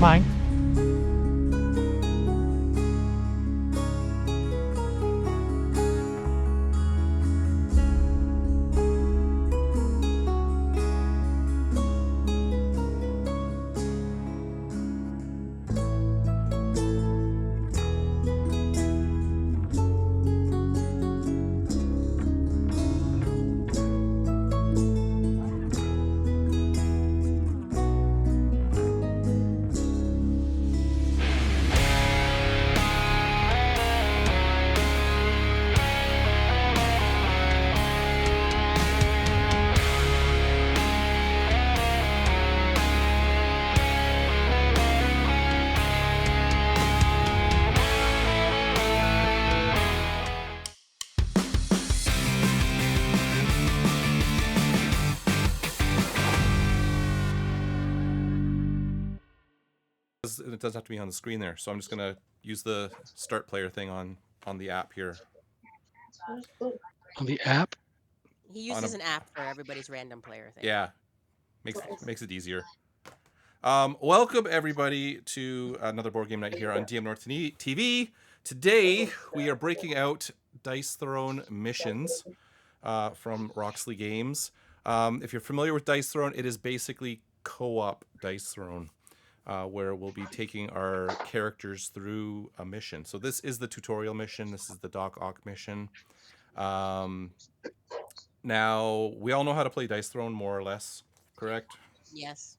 Mine. It doesn't have to be on the screen there, so I'm just gonna use the start player thing on the app here. On the app? He uses an app for everybody's random player thing. Yeah, makes it easier. Welcome everybody to another board game night here on dmNorthTV. Today we are breaking out Dice Throne missions from Roxley Games. If you're familiar with Dice Throne, it is basically co-op Dice Throne. Where we'll be taking our characters through a mission. So this is the tutorial mission. This is the Doc Ock mission. Now, we all know how to play Dice Throne, more or less, correct? Yes.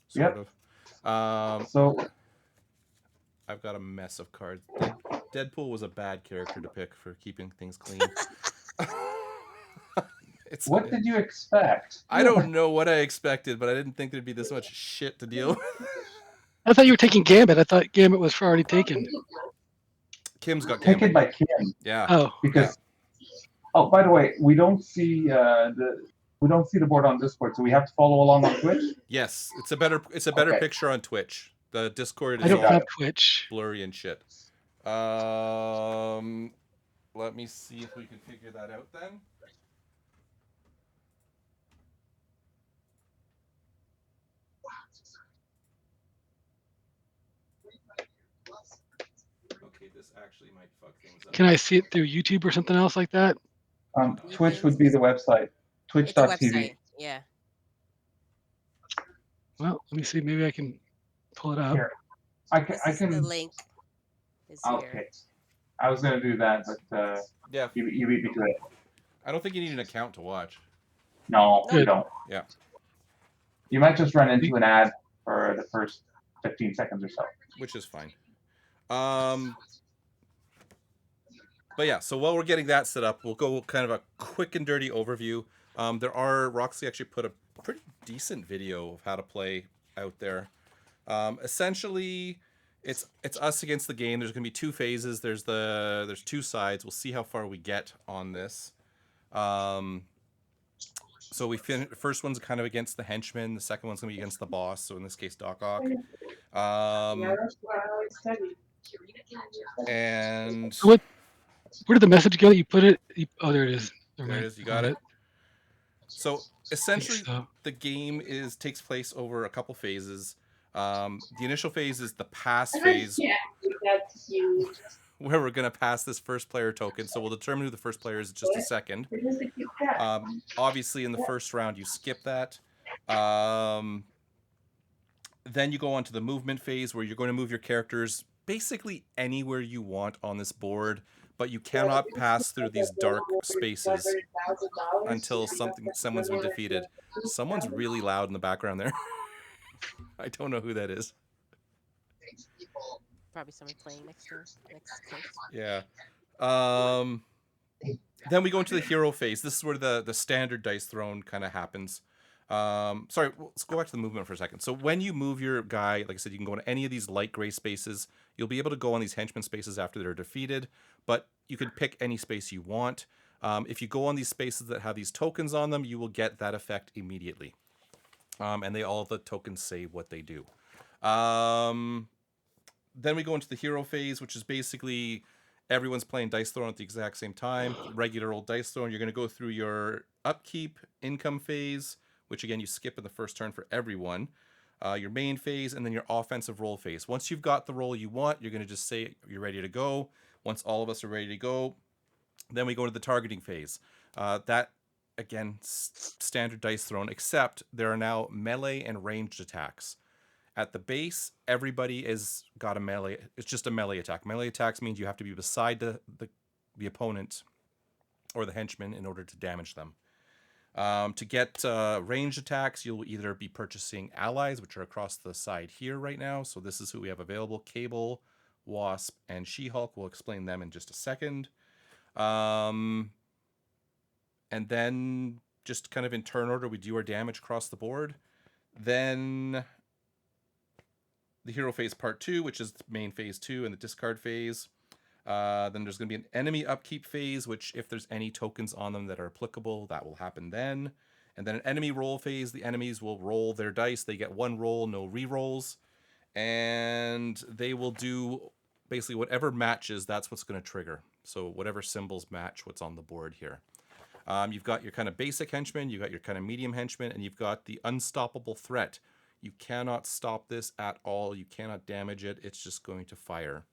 Sort of. So I've got a mess of cards. Deadpool was a bad character to pick for keeping things clean. What did you expect? I don't know what I expected, but I didn't think there'd be this much shit to deal with. I thought you were taking Gambit. I thought Gambit was already taken. Kim's got Gambit. Taken by Kim. Yeah. Oh. Because. Yeah. Oh, by the way, we don't see the board on Discord, so we have to follow along on Twitch. Yes, it's a better picture on Twitch. The Discord is I don't have Twitch. Blurry and shit. Let me see if we can figure that out then. Okay, this actually might fuck things up. Can I see it through YouTube or something else like that? Twitch would be the website. Twitch.tv. Yeah. Well, let me see. Maybe I can pull it up. Here. I can. The link is here. Okay. I was gonna do that, but yeah, you beat me to it. I don't think you need an account to watch. No, you don't. Yeah. You might just run into an ad for the first 15 seconds or so. Which is fine. But yeah, so while we're getting that set up, we'll go kind of a quick and dirty overview. Roxley actually put a pretty decent video of how to play out there. Essentially, it's us against the game. There's going to be two phases. There's two sides. We'll see how far we get on this. So the first one's kind of against the henchman. The second one's going to be against the boss. So in this case, Doc Ock. And where did the message go? You put it. Oh, there it is. There it is. You got it. So essentially, the game takes place over a couple phases. The initial phase is the pass phase, where we're going to pass this first player token. So we'll determine who the first player is in just a second. Obviously, in the first round, you skip that. Then you go on to the movement phase, where you're going to move your characters basically anywhere you want on this board, but you cannot pass through these dark spaces until someone's been defeated. Someone's really loud in the background there. I don't know who that is. Probably somebody playing next case. Yeah. Then we go into the hero phase. This is where the standard Dice Throne kind of happens. Sorry, let's go back to the movement for a second. So when you move your guy, like I said, you can go into any of these light gray spaces. You'll be able to go on these henchman spaces after they're defeated, but you can pick any space you want. If you go on these spaces that have these tokens on them, you will get that effect immediately. And all the tokens say what they do. Then we go into the hero phase, which is basically everyone's playing Dice Throne at the exact same time. Regular old Dice Throne. You're going to go through your upkeep income phase, which again you skip in the first turn for everyone. your main phase, and then your offensive roll phase. Once you've got the roll you want, you're going to just say you're ready to go. Once all of us are ready to go, then we go to the targeting phase. That, again, standard dice thrown, except there are now melee and ranged attacks. At the base, everybody has got a melee. It's just a melee attack. Melee attacks means you have to be beside the opponent or the henchman in order to damage them. To get ranged attacks, you'll either be purchasing allies, which are across the side here right now. So this is who we have available: Cable, Wasp, and She-Hulk. We'll explain them in just a second. And then just kind of in turn order, we do our damage across the board. Then the hero phase part 2, which is the main phase 2 and the discard phase. Then there's going to be an enemy upkeep phase, which if there's any tokens on them that are applicable, that will happen then. And then an enemy roll phase. The enemies will roll their dice. They get one roll, no re-rolls. And they will do basically whatever matches, that's what's going to trigger. So whatever symbols match what's on the board here. You've got your kind of basic henchmen, you've got your kind of medium henchmen, and you've got the unstoppable threat. You cannot stop this at all. You cannot damage it. It's just going to fire.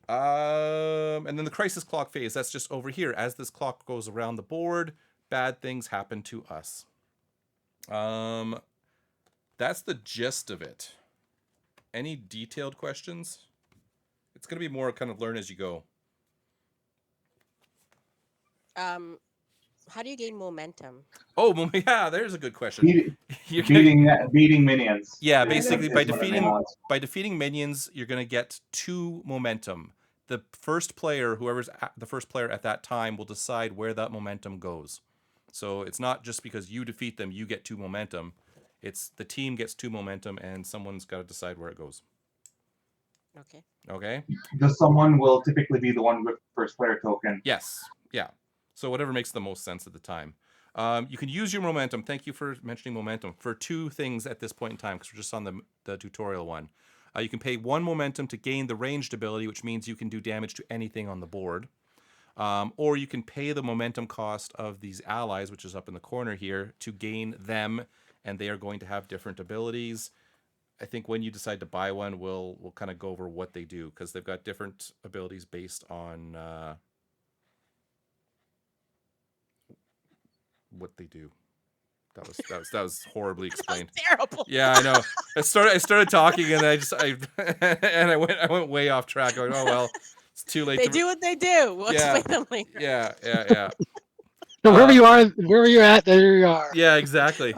And then the crisis clock phase, that's just over here. As this clock goes around the board, bad things happen to us. That's the gist of it. Any detailed questions? It's going to be more kind of learn as you go. How do you gain momentum? Oh, yeah, there's a good question. Beating minions. Yeah, basically by defeating minions, you're going to get 2 momentum. The first player, whoever's the first player at that time, will decide where that momentum goes. So it's not just because you defeat them, you get 2 momentum. It's the team gets 2 momentum, and someone's got to decide where it goes. Okay. Okay. The someone will typically be the one with first player token. Yes. Yeah. So whatever makes the most sense at the time. You can use your momentum. Thank you for mentioning momentum for 2 things at this point in time, because we're just on the tutorial one. You can pay 1 momentum to gain the ranged ability, which means you can do damage to anything on the board. Or you can pay the momentum cost of these allies, which is up in the corner here, to gain them, and they are going to have different abilities. I think when you decide to buy one, we'll kind of go over what they do, because they've got different abilities based on what they do. That was horribly explained. That was terrible. Yeah, I know. I started talking, and I went way off track. Going, oh well, it's too late. They do what they do. We'll explain them later. Yeah. So wherever you are, wherever you're at, there you are. Yeah, exactly.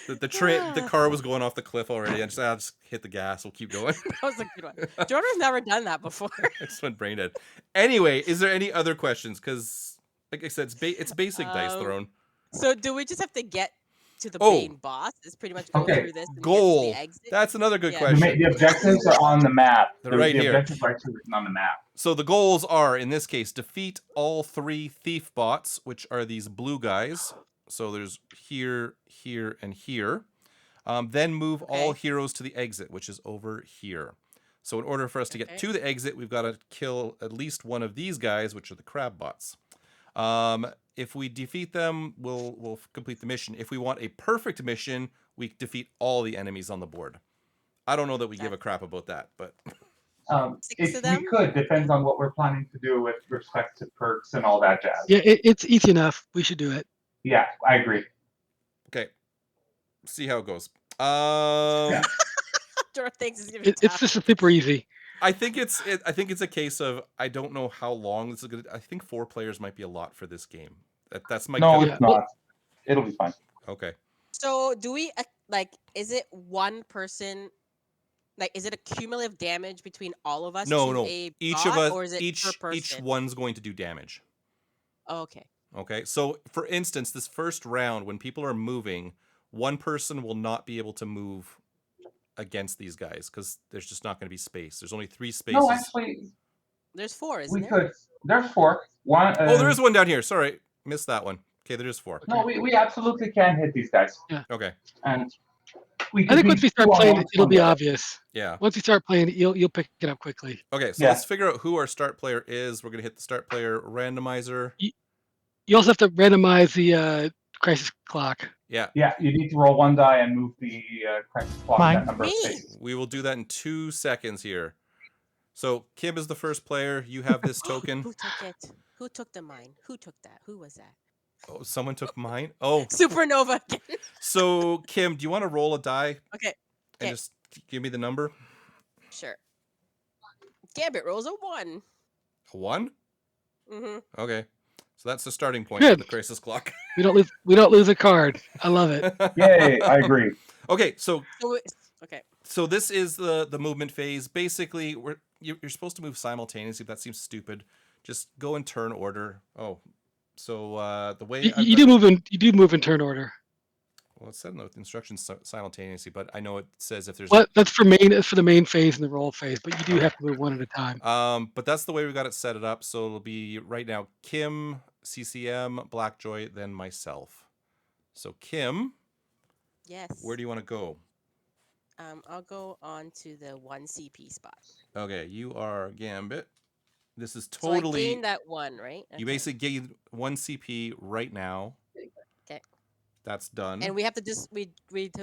The car was going off the cliff already. I'll just hit the gas. We'll keep going. That was a good one. Jordan's never done that before. I just went brain dead. Anyway, is there any other questions? Because, like I said, it's basic dice thrown. So do we just have to get to the main boss? It's pretty much go through this and goal. Get to the exit? That's another good question. The objectives are on the map. They're right here. The objectives are actually written on the map. So the goals are, in this case, defeat all 3 thief bots, which are these blue guys. So there's here, here, and here. Then move all heroes to the exit, which is over here. So in order for us to get to the exit, we've got to kill at least one of these guys, which are the crab bots. If we defeat them, we'll complete the mission. If we want a perfect mission, we defeat all the enemies on the board. I don't know that we give a crap about that, but we could. Depends on what we're planning to do with respect to perks and all that jazz. Yeah, it's easy enough. We should do it. Yeah, I agree. Okay. See how it goes. Jordan thinks it's gonna be It's just super easy. I think it's a case of I don't know how long this is gonna. I think 4 players might be a lot for this game. That's my it's not. It'll be fine. Okay. So do we is it one person? Like, is it a cumulative damage between all of us? No. Each of us, or is it per person? each one's going to do damage. Oh, okay. Okay. So, for instance, this first round, when people are moving, one person will not be able to move against these guys because there's just not going to be space. There's only 3 spaces. No, actually, there's 4. Isn't there? Could. There's 4. One. There is one down here. Sorry, missed that one. Okay, there is 4. No, we absolutely can hit these guys. Yeah. Okay. And I think once we start playing, it'll be obvious. Yeah. Once you start playing, you'll pick it up quickly. Okay, so let's figure out who our start player is. We're gonna hit the start player randomizer. You also have to randomize the crisis clock. Yeah, Yeah, you need to roll 1 die and move the crisis clock Mine. that number of Me. spaces. we will do that in 2 seconds here. So Kim is the first player. You have this token. Who took it? Who took the mine? Who took that? Who was that? Oh, someone took mine. Oh, Supernova again. so Kim, do you want to roll a die Okay, and Okay. just give me the number? sure. Gambit rolls a 1. A 1? Mm-hmm. Okay. So that's the starting point Good. for the crisis clock. We don't lose a card. I love it. Yay, I agree. Okay, so Okay. this is the movement phase. Basically, you're supposed to move simultaneously. That seems stupid. Just go in turn order. Oh, so the way You do move in turn order. well, it said in the instructions simultaneously, but I know it says if there's Well, that's for the main phase and the roll phase, but you do Okay. have to move one at a time. but that's the way we got it set it up. So it'll be right now Kim, CCM, Blackjoy, then myself. So Kim, Yes. where do you want to go? I'll go on to the 1 CP spot. Okay, you are Gambit. This is So I totally gain that 1, right? you Okay. basically gain 1 CP right now. Okay. That's done. And we have to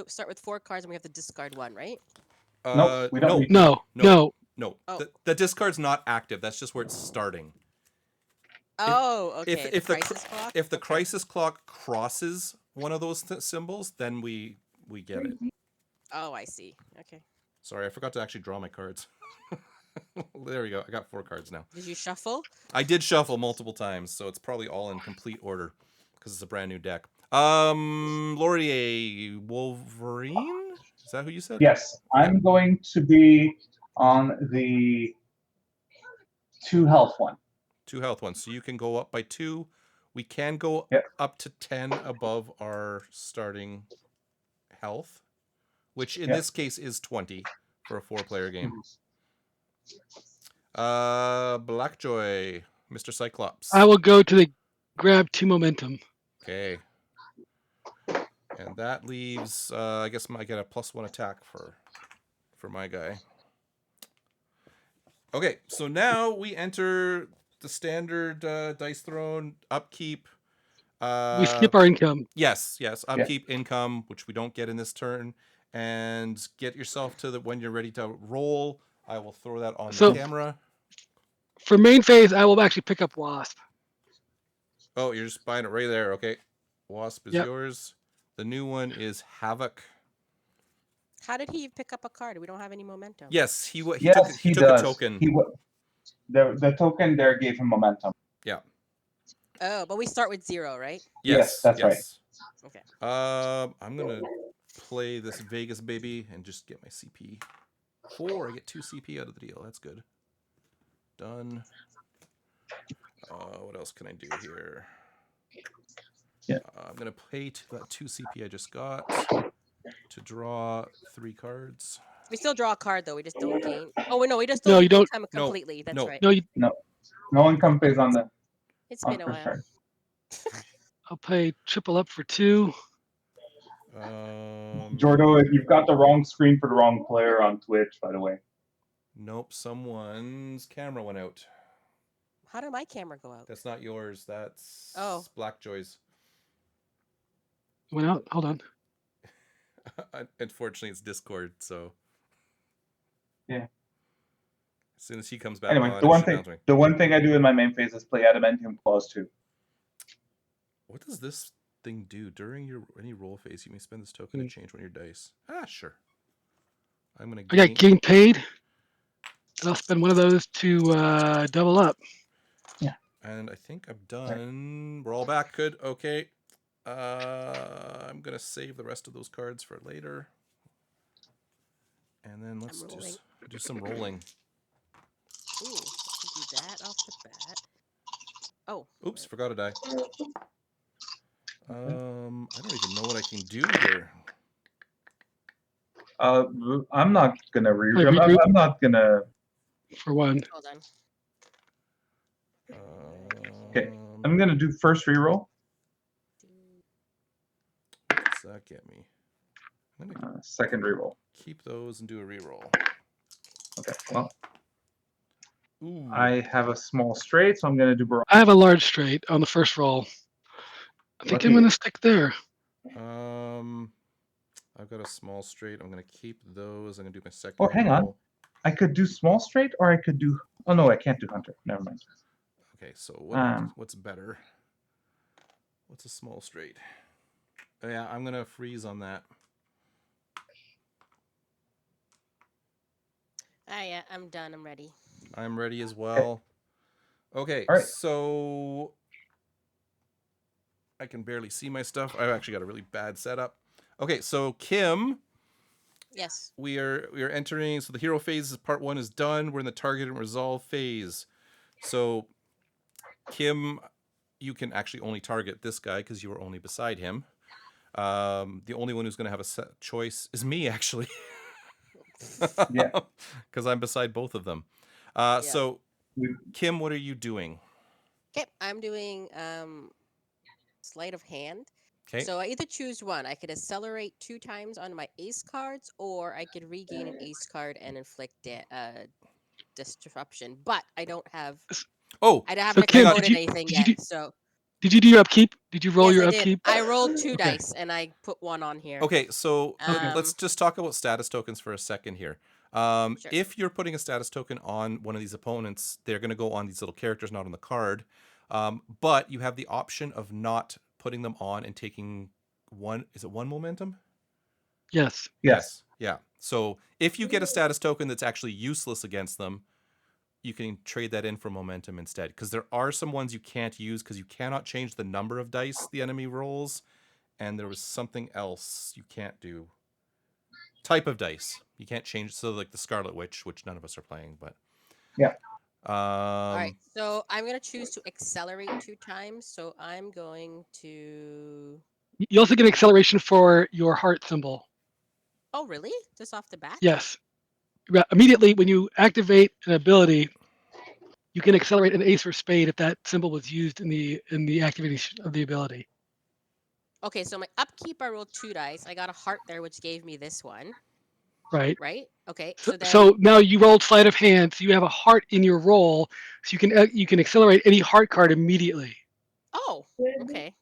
start with 4 cards and we have to discard 1, right? Nope, we don't no, need to. No. no. Oh. The discard's not active. That's just where it's starting. Oh, okay. if the crisis clock. If the Okay. crisis clock crosses one of those symbols, then we get it. Oh, I see. Okay. Sorry, I forgot to actually draw my cards. There we go. I got 4 cards now. Did you shuffle? I did shuffle multiple times, so it's probably all in complete order because it's a brand new deck. Laurier, Wolverine? Is that who you said? Yes, I'm going to be on the 2 health one. 2 health ones. So you can go up by 2. We can go Yep. up to 10 above our starting health, which in Yep. this case is 20 for a 4-player game. Mm-hmm. Blackjoy, Mr. Cyclops. I will go to the grab 2 momentum. Okay. And that leaves, I guess I get a +1 attack for my guy. Okay, so now we enter the standard dice throne upkeep. We skip our income. Yes, upkeep income, which we don't get in this turn, and get yourself to when you're ready to roll. I will throw that on the camera. For main phase, I will actually pick up Wasp. Oh, you're just buying it right there. Okay, Wasp is Yep. yours. The new one is Havoc. How did he pick up a card? We don't have any momentum. Yes, he took He a does. token. The token there gave him momentum. Yeah. Oh, but we start with 0, right? Yes, that's right. Okay. I'm gonna play this Vegas baby and just get my CP 4. I get 2 CP out of the deal. That's good. Done. What else can I do here? Yeah. I'm gonna pay that 2 CP I just got to draw 3 cards. We still draw a card though. We just don't gain. Oh wait, no, we just No, don't you don't- income No, completely. That's no. right. No income phase on the It's on been a first while. turn. I'll pay triple up for 2. Jordo, you've got the wrong screen for the wrong player on Twitch, by the way. Nope, someone's camera went out. How did my camera go out? That's not yours. That's Blackjoy's. Went out. Hold on. Unfortunately, it's Discord, so Yeah. as soon as he comes back Anyway, on, the one thing I do in my main phase is play Adamantium Clause 2. What does this thing do during any roll phase? You may spend this token to change one of your dice. Sure. I'm gonna. I got getting paid, and I'll spend one of those to double up. Yeah. And I think I'm done. We're all back. Good. Okay. I'm gonna save the rest of those cards for later. And then let's do some rolling. Ooh, do that off the bat. Oh. Oops, forgot a die. I don't even know what I can do here. I'm not gonna regroup? I'm not gonna. For 1. Hold on. Okay, I'm gonna do first reroll. What does that get me? I'm gonna Second reroll. keep those and do a reroll. Okay. Well, Ooh. I have a small straight, so I'm gonna do barometer. I have a large straight on the first roll. I think I'm Lucky. going to stick there. I've got a small straight. I'm gonna keep those. I'm gonna do my second. Oh, hang on. roll. I could do small straight, or I could do. Oh no, I can't do hunter. Never mind. Okay, so what's better? What's a small straight? Oh, yeah, I'm gonna freeze on that. Yeah, I'm done. I'm ready. I'm ready as well. Okay, All right. so I can barely see my stuff. I've actually got a really bad setup. Okay, so Kim, Yes. we are entering. So the hero phase is part 1 is done. We're in the target and resolve phase. So Kim, you can actually only target this guy because you were only beside him. The only one who's going to have a set choice is me, actually. Yeah. Because I'm beside both of them. So, Kim, what are you doing? Okay, I'm doing sleight of hand. Okay. So I either choose one. I could accelerate 2 times on my ace cards, or I could regain an ace card and inflict disruption. But I don't have. Oh, I haven't Kim, exploded anything yet. So Did you do your upkeep? Did you roll yes, your I upkeep? did. I rolled 2 Okay. dice and I put 1 on here. okay. So Okay. let's just talk about status tokens for a second here. Sure. If you're putting a status token on one of these opponents, they're going to go on these little characters, not on the card. But you have the option of not putting them on and taking one. Is it 1 momentum? Yes. Yes. Yeah. So if you get a status token that's actually useless against them, you can trade that in for momentum instead. Because there are some ones you can't use because you cannot change the number of dice the enemy rolls. And there was something else you can't do. Type of dice. You can't change. So like the Scarlet Witch, which none of us are playing, but. Yeah. All right. So I'm going to choose to accelerate 2 times. So I'm going to. You also get acceleration for your heart symbol. Oh, really? Just off the bat? Yes. Immediately when you activate an ability, you can accelerate an ace or spade if that symbol was used in the activation of the ability. Okay, so my upkeep, I rolled 2 dice. I got a heart there, which gave me this one. Right. Right? Okay. So, So then. so now you rolled sleight of hand, so you have a heart in your roll, so you can accelerate any heart card immediately. Oh, okay.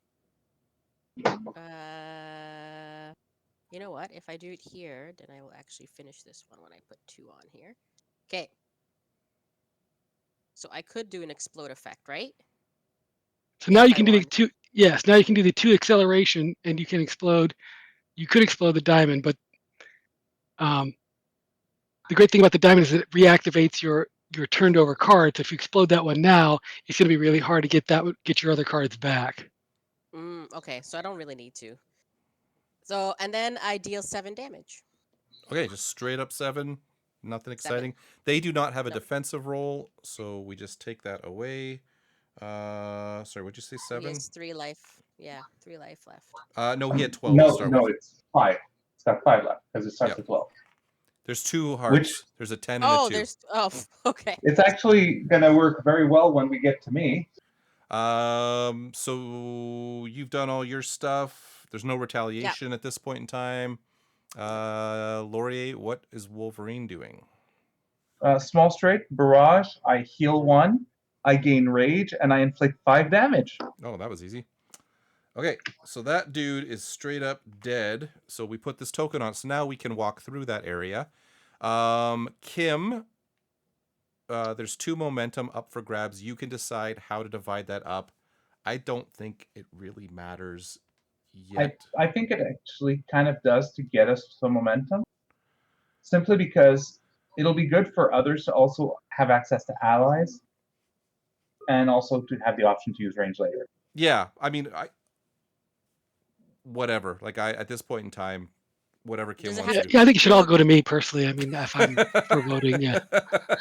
You know what? If I do it here, then I will actually finish this one when I put 2 on here. Okay. So I could do an explode effect, right? So now If you I can do the want. 2. Yes. Now you can do the 2 acceleration, and you can explode. You could explode the diamond, but the great thing about the diamond is that it reactivates your turned over cards. If you explode that one now, it's going to be really hard to get your other cards back. Okay, so I don't really need to. So, and then I deal 7 damage. Okay, just straight up 7. Nothing 7. exciting. They do not have a Nope. defensive roll, so we just take that away. Sorry, what'd you say? 7? He has 3 life. Yeah, 3 life left. No, he had 12 to start No, with. it's 5. It's got 5 left because it starts Yep. with 12. There's 2 hearts. There's a 10 and a 2. There's. Oh, okay. It's actually going to work very well when we get to me. So you've done all your stuff. There's no retaliation at this point in time. Laurier, what is Wolverine doing? Small straight, barrage. I heal 1. I gain rage, and I inflict 5 damage. Oh, that was easy. Okay, so that dude is straight up dead. So we put this token on. So now we can walk through that area. Kim, there's 2 momentum up for grabs. You can decide how to divide that up. I don't think it really matters yet. I think it actually kind of does to get us some momentum. Simply because it'll be good for others to also have access to allies. And also to have the option to use range later. Yeah, I mean, whatever. Like at this point in time, whatever Kim Does it wants have to to do. Yeah, I think it should all go to me personally. I mean, if I'm for voting, yeah.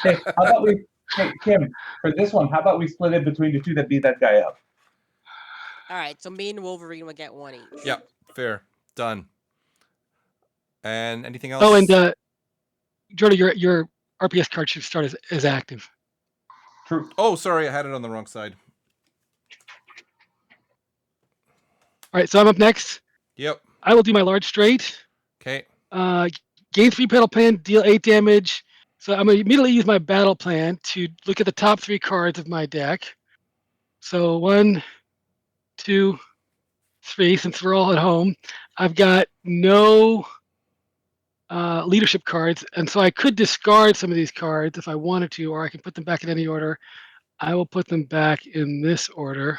Hey, how about we? Hey, Kim, for this one, how about we split it between the 2 that beat that guy up? All right, so me and Wolverine will get 1 each. Yep, fair, done. And anything else? Oh, and Jordan, your RPS card should start as active. True. Oh, sorry, I had it on the wrong side. All right, so I'm up next. Yep. I will do my large straight. Okay. Gain 3 battle plan, deal 8 damage. So I'm going to immediately use my battle plan to look at the top 3 cards of my deck. So 1, 2, 3 since we're all at home. I've got no leadership cards, and so I could discard some of these cards if I wanted to, or I can put them back in any order. I will put them back in this order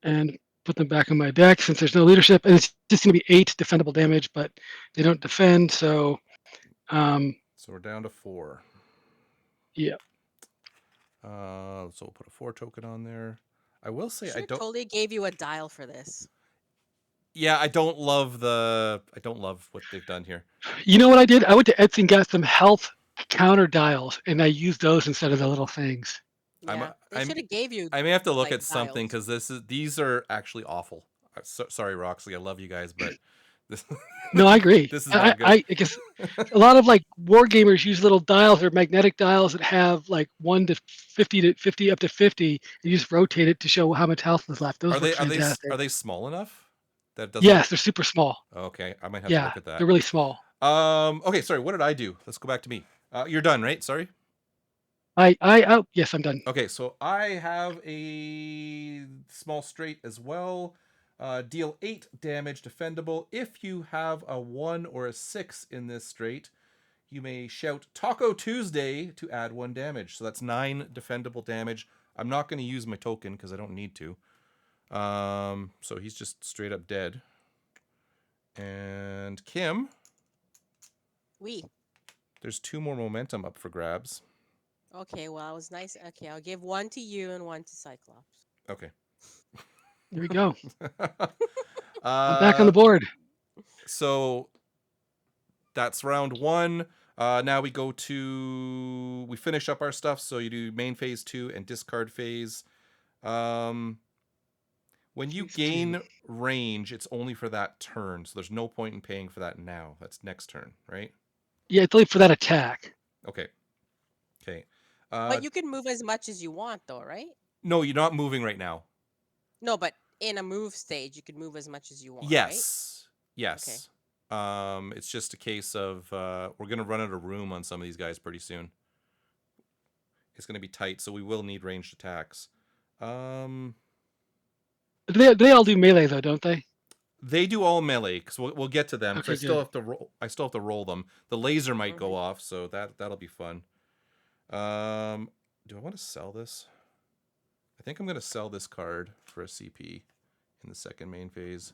and put them back in my deck since there's no leadership, and it's just going to be 8 defendable damage, but they don't defend, so So we're down to 4. yeah. So we'll put a 4 token on there. I will say Sure, I don't. totally gave you a dial for this. Yeah, I don't love what they've done here. You know what I did? I went to Etsy and got some health counter dials, and I used those instead of the little things. Yeah, they should have gave you. I may have to look like, at something dials. because these are actually awful. Sorry, Roxley, I love you guys, but this. No, I agree. This is not good. I guess a lot of like war gamers use little dials or magnetic dials that have like 1 to 50 up to 50, and you just rotate it to show how much health is left. Those look fantastic. Are they small enough? That doesn't. Yes, they're super small. Okay, I might have to Yeah, look at that. they're really small. Okay, sorry. What did I do? Let's go back to me. You're done, right? Sorry. Oh, yes, I'm done. Okay, so I have a small straight as well. Deal 8 damage defendable. If you have a 1 or a 6 in this straight, you may shout Taco Tuesday to add 1 damage. So that's 9 defendable damage. I'm not going to use my token because I don't need to. So he's just straight up dead. And Kim, there's 2 more momentum up for grabs. Okay, well, it was nice. Okay, I'll give 1 to you and 1 to Cyclops. Okay. There we go. I'm back on the board. So that's round 1. Now we finish up our stuff. So you do main phase 2 and discard phase. When you gain range, it's only for that turn. So there's no point in paying for that now. That's next turn, right? Yeah, it's only for that attack. Okay. But you can move as much as you want, though, right? No, you're not moving right now. No, but in a move stage, you can move as much as you want. Yes. Right? Yes. Okay. It's just a case of we're gonna run out of room on some of these guys pretty soon. It's gonna be tight, so we will need ranged attacks. They all do melee though, don't they? They do all melee, because we'll get to them. Okay, I still have to roll. I still have to roll them. The laser might go off, so that'll be fun. Do I want to sell this? I think I'm gonna sell this card for a CP in the second main phase,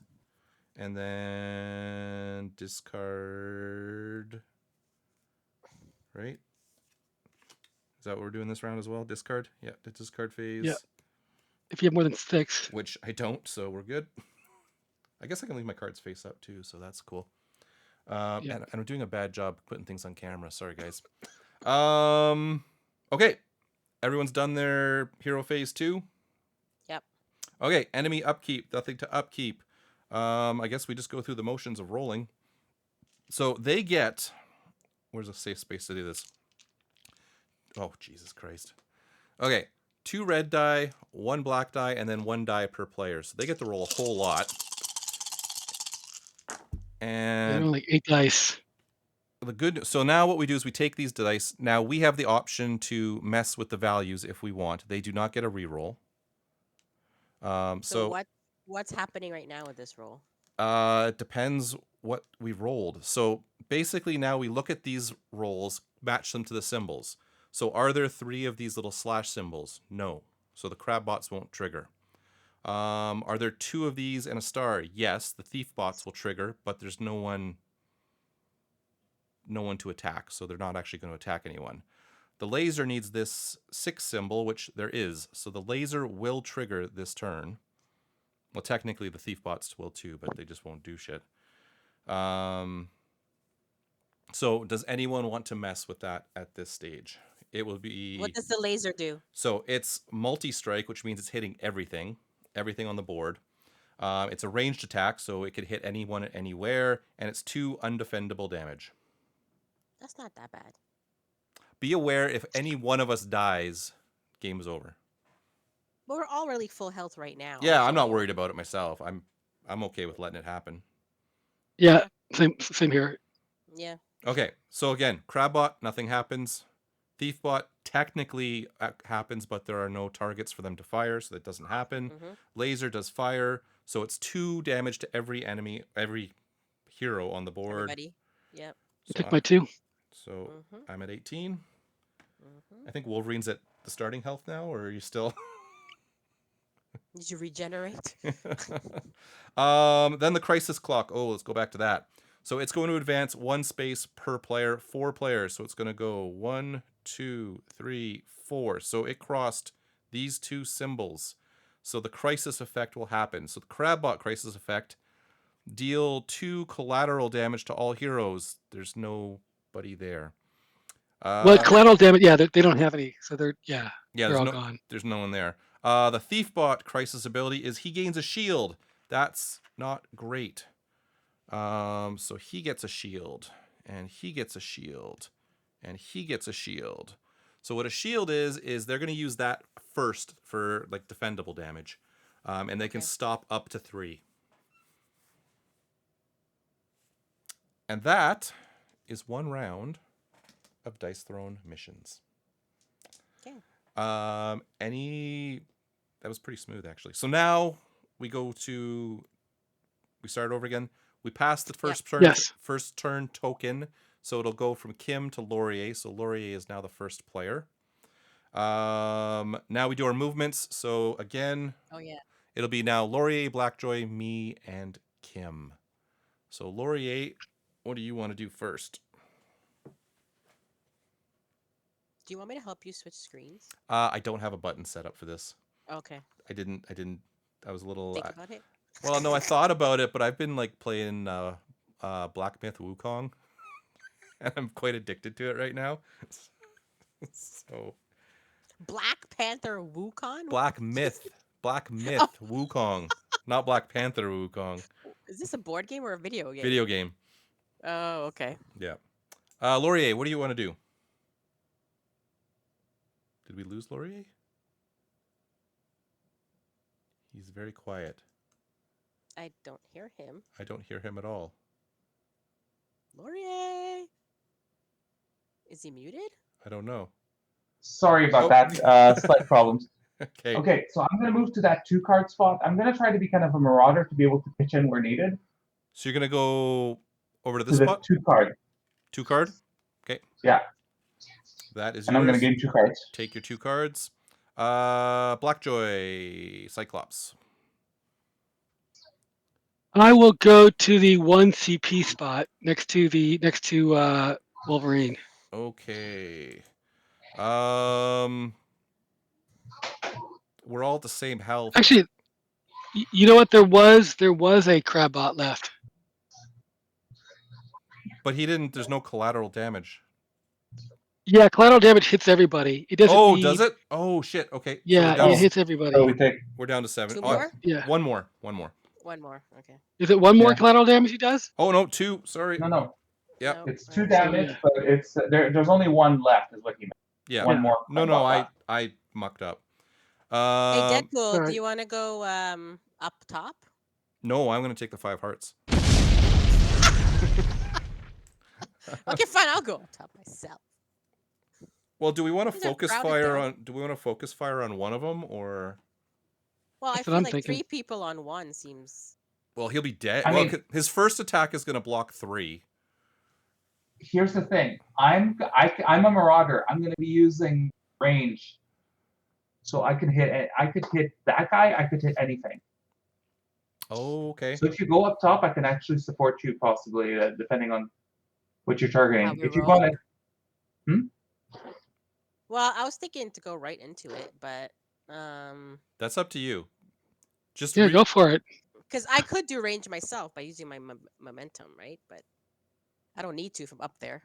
and then discard. Right? Is that what we're doing this round as well? Discard? Yeah, the discard phase. Yeah. If you have more than 6. Which I don't, so we're good. I guess I can leave my cards face up too, so that's cool. And I'm doing a bad job putting things on camera. Sorry, guys. Okay. Everyone's done their hero phase 2? Yep. Okay, enemy upkeep. Nothing to upkeep. I guess we just go through the motions of rolling. So they get... Where's a safe space to do this? Oh, Jesus Christ. Okay, 2 red die, 1 black die, and then 1 die per player. So they get to roll a whole lot. And only 8 dice. So now what we do is we take these dice. Now we have the option to mess with the values if we want. They do not get a reroll. So what's happening right now with this roll? It depends what we rolled. So basically now we look at these rolls, match them to the symbols. So are there 3 of these little slash symbols? No. So the crab bots won't trigger. Are there 2 of these and a star? Yes, the thief bots will trigger, but there's no one to attack, so they're not actually going to attack anyone. The laser needs this 6 symbol, which there is, so the laser will trigger this turn. Well, technically the thief bots will too, but they just won't do shit. So does anyone want to mess with that at this stage? It will be... What does the laser do? So it's multi-strike, which means it's hitting everything on the board. It's a ranged attack, so it could hit anyone anywhere, and it's 2 undefendable damage. That's not that bad. Be aware, if any one of us dies, game is over. But we're all really full health right now. Yeah, I'm not worried about it myself. I'm okay with letting it happen. Yeah, same here. Yeah. Okay, so again, Crabbot, nothing happens. Thiefbot technically happens, but there are no targets for them to fire, so that doesn't happen. Laser does fire. So it's 2 damage to every enemy, every hero on the board. Everybody. Yep. I So took my 2. So Mhm. I'm at 18. Mhm. I think Wolverine's at the starting health now, or are you still? Did you regenerate? Then the crisis clock. Oh, let's go back to that. So it's going to advance 1 space per player, 4 players. So it's going to go 1, 2, 3, 4. So it crossed these 2 symbols. So the crisis effect will happen. So the Crabbot crisis effect, deal 2 collateral damage to all heroes. There's nobody there. Well, collateral damage. Yeah, they don't have any, so they're there's all no gone. there's no one there. The Thiefbot crisis ability is he gains a shield. That's not great. So he gets a shield, and he gets a shield, and he gets a shield. So what a shield is they're going to use that first for like defendable damage, and they can stop up to 3. And that is 1 round of Dice Throne missions. Okay. That was pretty smooth actually. So now we start over again. We passed the first turn. Yes. First turn token. So it'll go from Kim to Laurier. So Laurier is now the first player. Now we do our movements. So again, Oh yeah. it'll be now Laurier, Blackjoy, me, and Kim. So Laurier, what do you want to do first? Do you want me to help you switch screens? I don't have a button set up for this. Okay. I didn't. I was a little. Think about it. Well, no, I thought about it, but I've been like playing Black Myth Wukong, and I'm quite addicted to it right now. So Black Panther Wukong? Black Myth Wukong, not Black Panther Wukong. Is this a board game or a video game? Video game. Oh, okay. Yeah. Laurier, what do you want to do? Did we lose Laurier? He's very quiet. I don't hear him. I don't hear him at all. Laurier! Is he muted? I don't know. Sorry about Oh. that. Slight problems. Okay. Okay, so I'm going to move to that 2-card spot. I'm going to try to be kind of a marauder to be able to pitch in where needed. So you're gonna go over to To this the spot? 2-card. 2 card? Okay. Yeah. That is And I'm yours. going to gain 2 cards. Take your 2 cards. Blackjoy, Cyclops. I will go to the 1 CP spot next to Wolverine. Okay. We're all at the same health. Actually, you know what? There was a Crabbot left. But he didn't. There's no collateral damage. Yeah, collateral damage hits everybody. It doesn't. Oh, need, does it? Oh shit. Okay. Yeah, so it hits everybody. So we take. we're down to 7. 2 Oh, more? Yeah. One more. One more. Okay. Is it 1 more Yeah. collateral damage he does? Oh no, 2. Sorry. No. Yep. No, It's I 2 don't- damage, yeah. but it's there's only 1 left, is what he meant. Yeah. 1 more. No, I mucked up. Hey, Deadpool, sorry. do you want to go up top? No, I'm gonna take the 5 hearts. Okay, fine. I'll go up top myself. Well, do we want to These are focus crowded, fire though. on? Do we want to focus fire on one of them, or? Well, I That's what feel I'm like thinking. 3 people on 1 seems. Well, he'll be dead. I Well, mean- his first attack is gonna block 3. Here's the thing. I'm a marauder. I'm going to be using range, so I can hit. I could hit that guy. I could hit anything. Oh, okay. So if you go up top, I can actually support you, possibly, depending on what you're targeting. How we If you roll? want to, Well, I was thinking to go right into it, but That's up to you. Just Yeah, go for it. because I could do range myself by using my momentum, right? But I don't need to from up there.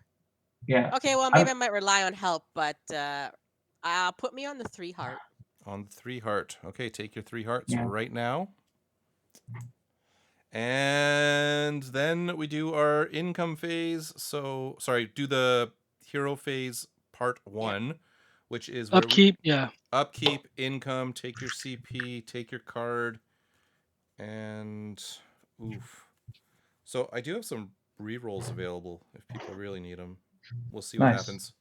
yeah. Okay, well maybe I might rely on help, but put me on the 3 heart. on the 3 heart. Okay, take your 3 hearts Yeah. right now. And then we do our income phase. So, sorry, do the hero phase part 1, which is where Upkeep. Yeah. upkeep, income, take your CP, take your card, and oof. So I do have some rerolls available if people really need them. We'll see what Nice. happens.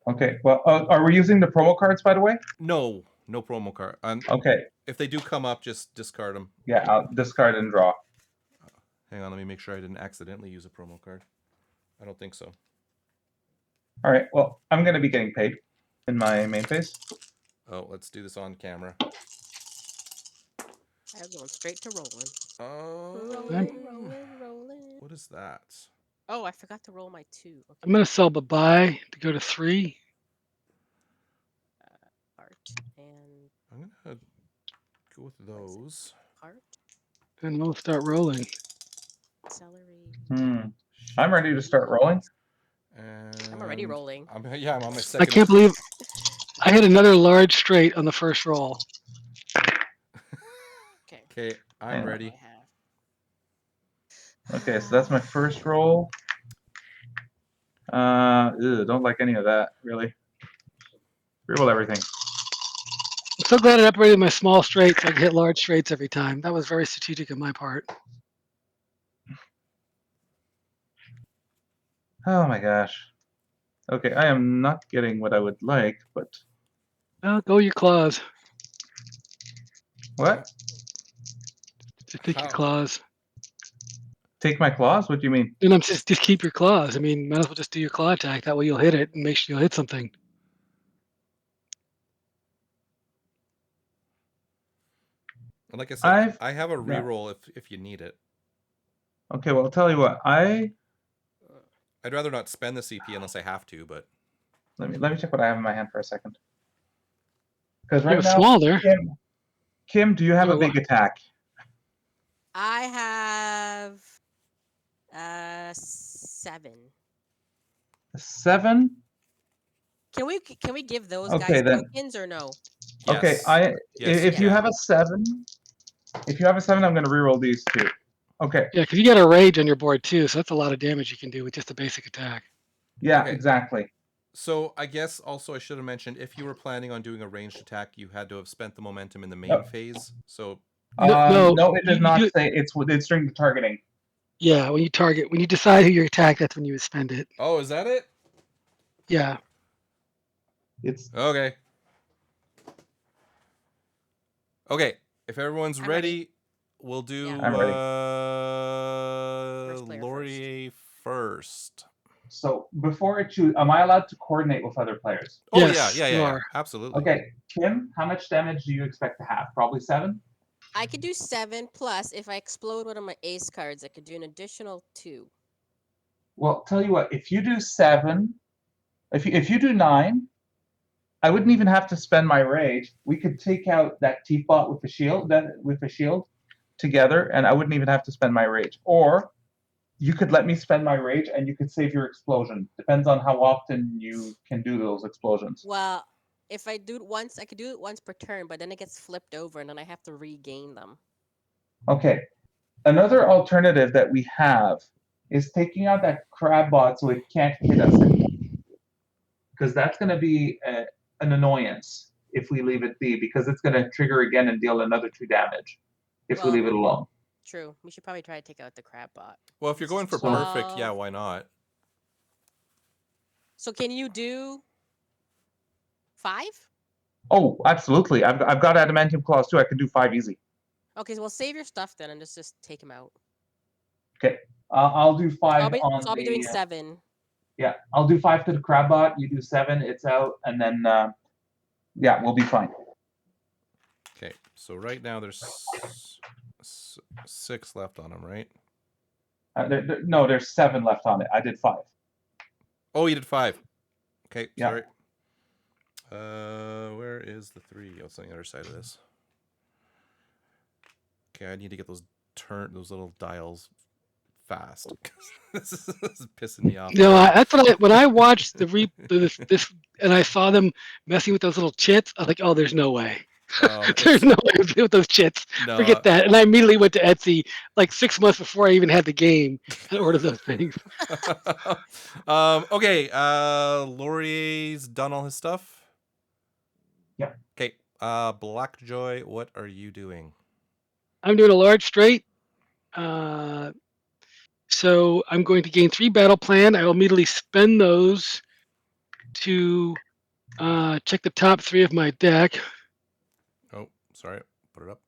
Okay. Well, are we using the promo cards, by the way? No, No promo card. Okay. If they do come up, just discard them. Yeah, I'll discard and draw. Hang on, let me make sure I didn't accidentally use a promo card. I don't think so. All right. Well, I'm going to be getting paid in my main phase. Oh, let's do this on camera. I'm going straight to rolling. Oh, Rolling. what is that? Oh, I forgot to roll my 2. Okay. I'm gonna sell the buy to go to 3. Art and I'm gonna go with those. art. And we'll start rolling. Celery. I'm ready to start rolling. And I'm already rolling. I'm on my I second. can't believe I had another large straight on the first roll. Okay. Okay, I'm Yeah. ready. Okay, so that's my first roll. Don't like any of that, really. Reroll everything. I'm so glad I operated my small straight so I could hit large straights every time. That was very strategic on my part. Oh my gosh. Okay, I am not getting what I would like, but Well, go your claws. what? Just take your How? claws. Take my claws? What do you mean? And I'm just keep your claws. I mean, might as well just do your claw attack. That way you'll hit it and make sure you'll hit something. And like I said, I have a reroll if you need it. Okay, well, I'll tell you what. I'd rather not spend the CP unless I have to, but Let me check what I have in my hand for a second. Because You right have a now, small there. Kim, do you have You a have big attack? I have 7. 7? Can we give those Okay, guys then. tokens or no? Okay, yes. Yes, if you can. have a 7, I'm going to reroll these 2. Okay. Yeah, because you got a rage on your board too, so that's a lot of damage you can do with just a basic attack. Yeah, Okay. exactly. So I guess also I should have mentioned if you were planning on doing a ranged attack, you had to have spent the momentum in the main phase. So No, no, it does you not do- say it's during the targeting. Yeah, when you decide who you attack, that's when you would spend it. oh, is that it? Yeah. It's Okay. Okay. If everyone's I'm ready, ready. we'll do Yeah. I'm ready. First player Laurier first. so before I choose, am I allowed to coordinate with other players? Oh Yes, you yeah. are. Absolutely. Okay, Kim, how much damage do you expect to have? Probably 7. I could do 7 plus if I explode one of my ace cards, I could do an additional 2. Well, tell you what, if you do 7, if you do 9, I wouldn't even have to spend my rage. We could take out that teapot with the shield, together, and I wouldn't even have to spend my rage. Or you could let me spend my rage, and you could save your explosion. Depends on how often you can do those explosions. Well, if I do it once, I could do it once per turn, but then it gets flipped over and then I have to regain them. Okay. Another alternative that we have is taking out that crab bot so it can't hit us anymore. Because that's going to be an annoyance if we leave it be, because it's going to trigger again and deal another 2 damage if we Well, leave it alone. True. We should probably try to take out the crab bot. Well, if you're going for 12. perfect, yeah, why not? So can you do 5? Oh, absolutely. I've got adamantium claws too. I can do 5 easy. Okay, so we'll save your stuff then and just take him out. Okay. I'll do 5 on I'll be doing 7. Yeah, I'll do 5 to the crab bot. You do 7. It's out, and then yeah, we'll be fine. Okay. So right now there's 6 left on him, right? No, there's 7 left on it. I did 5. Oh, you did 5. Okay, Yeah. sorry. Where is the 3? Oh, it's on the other side of this. Okay, I need to get those little dials fast. this is pissing me off. No, that's when I watched this and I saw them messing with those little chits. I was like, oh, there's no way. There's no way to with those chits. No, Forget that. And I immediately went to Etsy like 6 months before I even had the game and ordered those things. Okay, Laurier's done all his stuff. Yeah. Okay, Blackjoy, what are you doing? I'm doing a large straight. So I'm going to gain 3 battle plan. I will immediately spend those to check the top 3 of my deck. sorry. Put it up.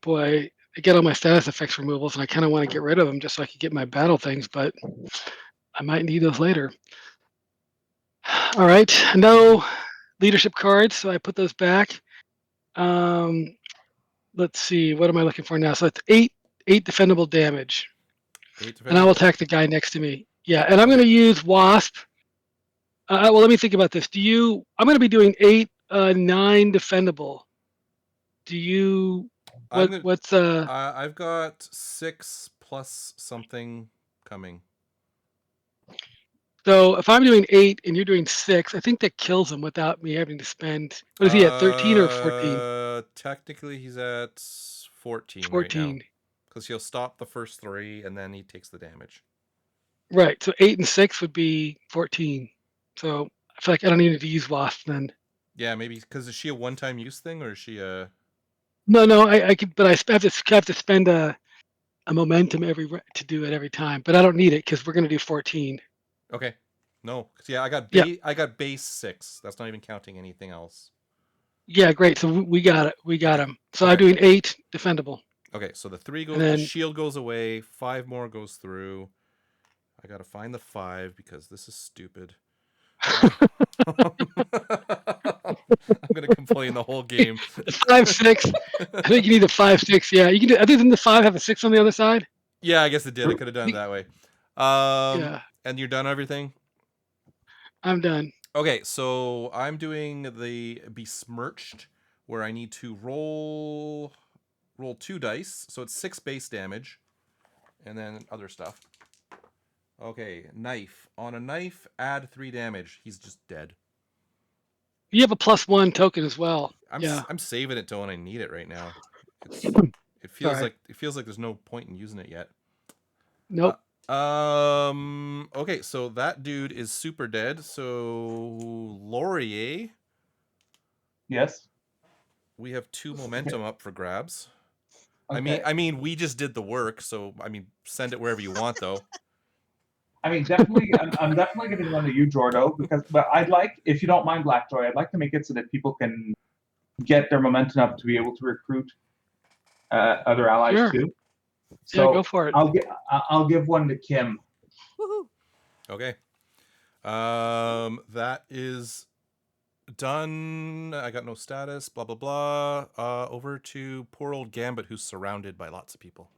Boy, I get all my status effects removals, and I kind of want to get rid of them just so I can get my battle things, but I might need those later. All right, no leadership cards, so I put those back. Let's see, what am I looking for now? So it's eight defendable damage, 8 and I will defendable. attack the guy next to me. Yeah, and I'm Okay. going to use Wasp. Well, let me think about this. I'm going to be doing 8, 9 defendable. Do you? I'm gonna. What's I've got 6 plus something coming. So if I'm doing 8 and you're doing 6, I think that kills him without me having to spend. What is he at? 13 or 14? Technically, he's at 14 right now 14. because he'll stop the first 3 and then he takes the damage. Right. So 8 and 6 would be 14. So I feel like I don't need to use Wasp then. Yeah, maybe because is she a one-time use thing or is she a? No, I could, but I have to spend a momentum to do it every time. But I don't need it because we're gonna do 14. Okay, no, 'cause yeah, Yeah. I got base 6. That's not even counting anything else. Yeah, great. So we got it. We got Okay. him. So I'm Okay. doing 8 defendable. Okay, so the 3 goes, And the then shield goes away, 5 more goes through. I gotta find the 5 because this is stupid. I'm gonna complain the whole game. 5, 6. I think you need a 5, 6. Yeah, you can do. I think the 5 have a 6 on the other side. Yeah, I guess it did. I could have done it that way. Yeah, And you're done everything? I'm done. Okay, so I'm doing the besmirched, where I need to roll 2 dice. So it's 6 base damage, and then other stuff. Okay, knife. On a knife, add 3 damage. He's just dead. You have a +1 token as well. I'm saving it till when I need it right now. It feels Sorry. like there's no point in using it yet. Nope. Okay, so that dude is super dead. So Laurier, Yes. we have 2 momentum up for grabs. Okay. I mean, we just did the work, so I mean, send it wherever you want, though. I mean, definitely, I'm definitely giving one to you, Jordo, but I'd like, if you don't mind, Blackjoy, I'd like to make it so that people can get their momentum up to be able to recruit other allies Sure. too. Yeah, So go for it. I'll give one to Kim. Woohoo! Okay. That is done. I got no status. Blah blah blah. Over to poor old Gambit, who's surrounded by lots of people.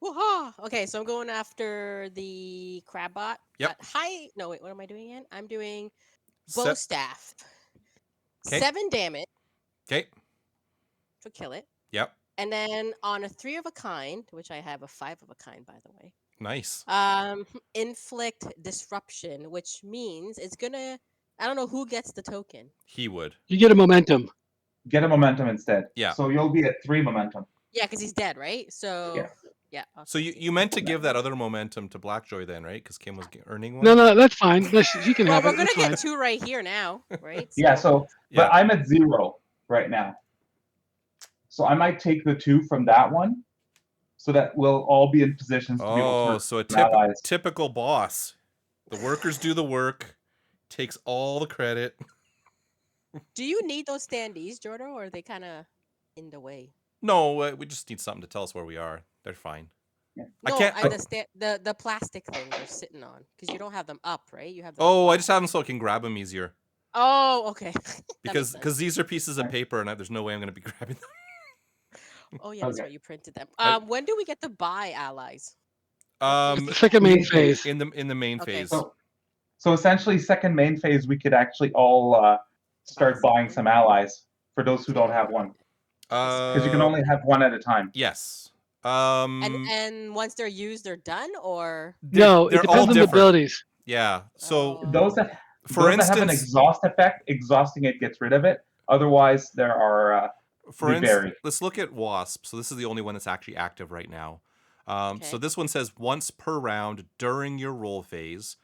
Woohoo! Okay, so I'm going after the Crabbot. Yep. No, wait, what am I doing again? I'm doing Se- Bow Staff. 'Kay. 7 damage Okay. to kill it. Yep. And then on a 3 of a kind, which I have a 5 of a kind, by the way. Nice. Inflict disruption, which means it's gonna. I don't know who gets the token. He would. You get a momentum. Get a momentum instead. Yeah. So you'll be at 3 momentum. Yeah, because he's dead, right? So yeah. So you meant to give that other momentum to Blackjoy then, right? Because Kim was earning one. No, that's fine. She can Well, have we're it. gonna That's fine. get 2 right here now, right? Yeah. So, Yeah. but I'm at 0 right now. So I might take the 2 from that one, so that we'll all be in positions to be able to. Oh, so a allies. typical boss. The workers do the work, takes all the credit. Do you need those standees, Jordo, or are they kind of in the way? No, we just need something to tell us where we are. They're fine. Yeah. I No, can't. the plastic thing they're sitting on, because you don't have them up, right? You have them Oh, I flat. just have them so I can grab them easier. Oh, okay. That makes sense. Because these are pieces of paper and there's no way I'm going to be grabbing them. Oh yeah, that's Okay. right. You printed them. I- When do we get to buy allies? It's the second main phase. in the main Okay. phase. So essentially, second main phase, we could actually all start buying some allies for those who don't have one, because you can only have one at a time. Yes. And once they're used, they're done, or No, it they're depends all on the different. abilities. Yeah. So Oh. Those that for those that have an instance, exhaust effect, exhausting it gets rid of it. Otherwise, there are for they instance, vary. let's look at Wasp. So this is the only one that's actually active right now. So Okay. this one says once per round during your roll phase.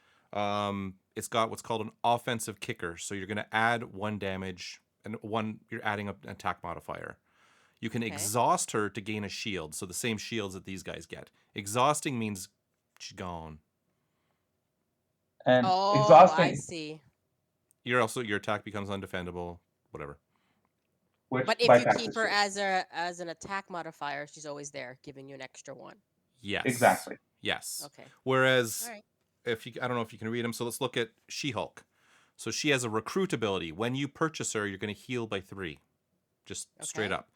It's got what's called an offensive kicker. So you're going to add 1 damage and you're adding an attack modifier. You can Okay. exhaust her to gain a shield. So the same shields that these guys get. Exhausting means she's gone. And oh, I exhausting. see. Your attack becomes undefendable. Whatever. which But if you bypasses keep her shields. as an attack modifier, she's always there, giving you an extra one. Yes. Exactly. Yes. Okay. Whereas, All right. if you, I don't know if you can read them. So let's look at She-Hulk. So she has a recruit ability. When you purchase her, you're going to heal by 3, just straight Okay. up.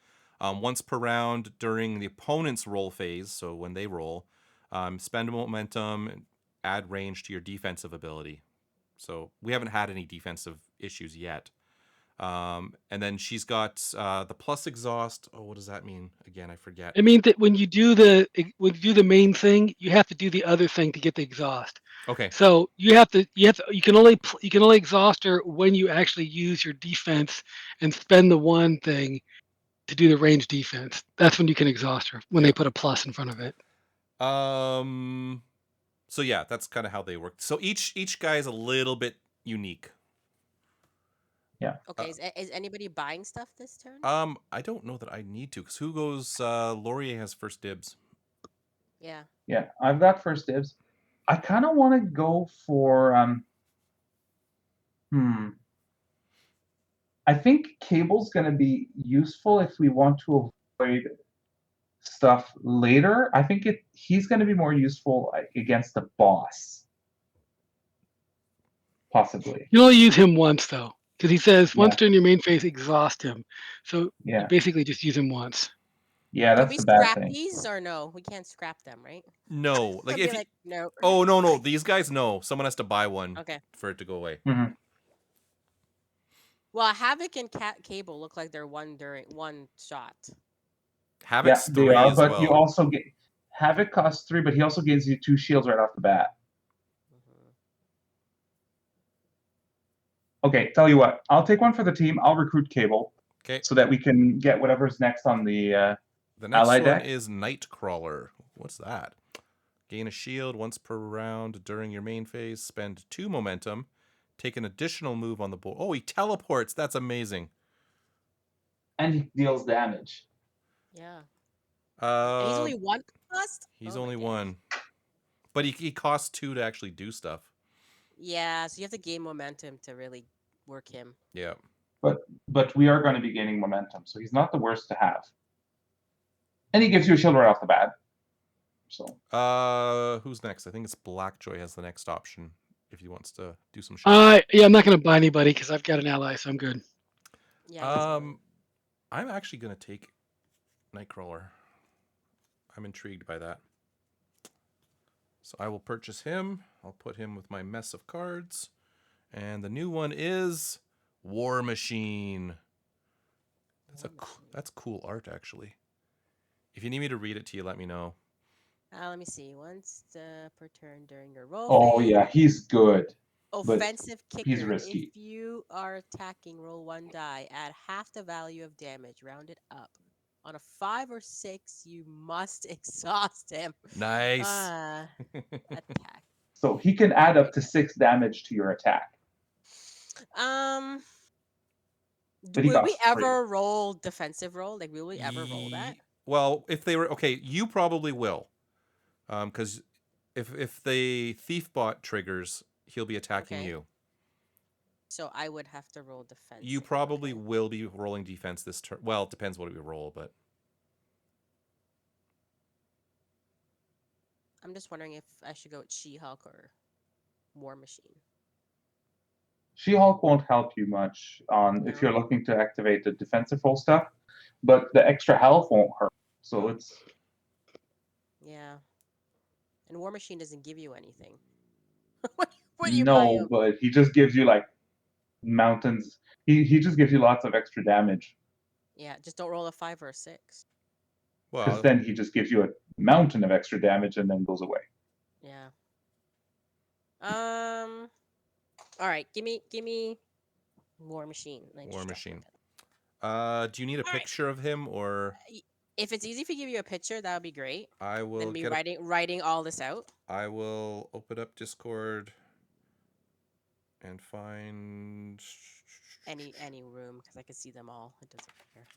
Once per round during the opponent's roll phase. So when they roll, spend momentum and add range to your defensive ability. So we haven't had any defensive issues yet. And then she's got the plus exhaust. Oh, what does that mean? Again, I forget. I mean that when you do the main thing, you have to do the other thing to get the exhaust. Okay. So you can only exhaust her when you actually use your defense and spend the one thing to do the range defense. That's when you can exhaust her, when Yeah. they put a plus in front of it. So yeah, that's kind of how they work. So each guy is a little bit unique. Okay. Is anybody buying stuff this turn? I don't know that I need to, because who goes? Laurier has first dibs. Yeah. Yeah, I've got first dibs. I kind of want to go for I think cable's going to be useful if we want to avoid stuff later. I think he's going to be more useful against the boss, possibly. You only use him once though, because he says once Yeah. during your main phase, exhaust him. So you Yeah, basically just use him once. yeah, Can that's we the bad scrap thing. these or no? We can't scrap them, right? No, like I'd if be you, like, no. oh no, these guys no. Someone has to buy one Okay. for it to go away. Mhm. Well, Havoc and Cable look like they're one shot. Havoc's Yeah, they 3 are, as but you well. also get Havoc costs 3, but he also gives you 2 shields right off the bat. Mhm. Okay, tell you what, I'll take one for the team. I'll recruit Cable Okay. so that we can get whatever's next on the The next ally one deck. is Nightcrawler. What's that? Gain a shield once per round during your main phase. Spend 2 momentum. Take an additional move on the board. Oh, he teleports. That's amazing. And he deals damage. Yeah. And he's only one cost? He's Oh my only days. 1. But he costs 2 to actually do stuff. Yeah, so you have to gain momentum to really work him. Yeah. But we are going to be gaining momentum, so he's not the worst to have. And he gives you a shield right off the bat. So Who's next? I think it's Blackjoy has the next option if he wants to do some shopping. Yeah, I'm not going to buy anybody because I've got an ally, so I'm good. Yeah. I'm actually gonna take Nightcrawler. I'm intrigued by that. So I will purchase him. I'll put him with my mess of cards. And the new one is War Machine. That's cool art, actually. If you need me to read it to you, let me know. Let me see. Once per turn during your roll Oh phase. yeah, he's good. Offensive kicker. he's risky. If you are attacking, roll 1 die. Add half the value of damage. Round it up. On a 5 or 6, you must exhaust him. Nice. Attack. So he can add up to 6 damage to your attack. But he Will we costs 3. ever roll defensive roll? Like, will we ever roll that? Well, if they were okay, you probably will, because if the thief bot triggers, he'll be attacking Okay. you. So I would have to roll defense. You probably will be rolling defense this turn. Well, it depends what we roll, but I'm just wondering if I should go with She-Hulk or War Machine. She-Hulk won't help you much on if No. you're looking to activate the defensive roll stuff, but the extra health won't hurt. So it's Yeah. And War Machine doesn't give you anything. what do you buy no, him? but he just gives you like mountains. He just gives you lots of extra damage Yeah, just don't roll a 5 or a 6. because well, then he just gives you a mountain of extra damage and then goes away. Yeah. All right, give me War Machine. War Machine. Do you need a picture of him, or if it's easy if we give you a picture, that would be great. I will Then me get writing all this out. I will open up Discord and find Any room because I can see them all. It doesn't matter.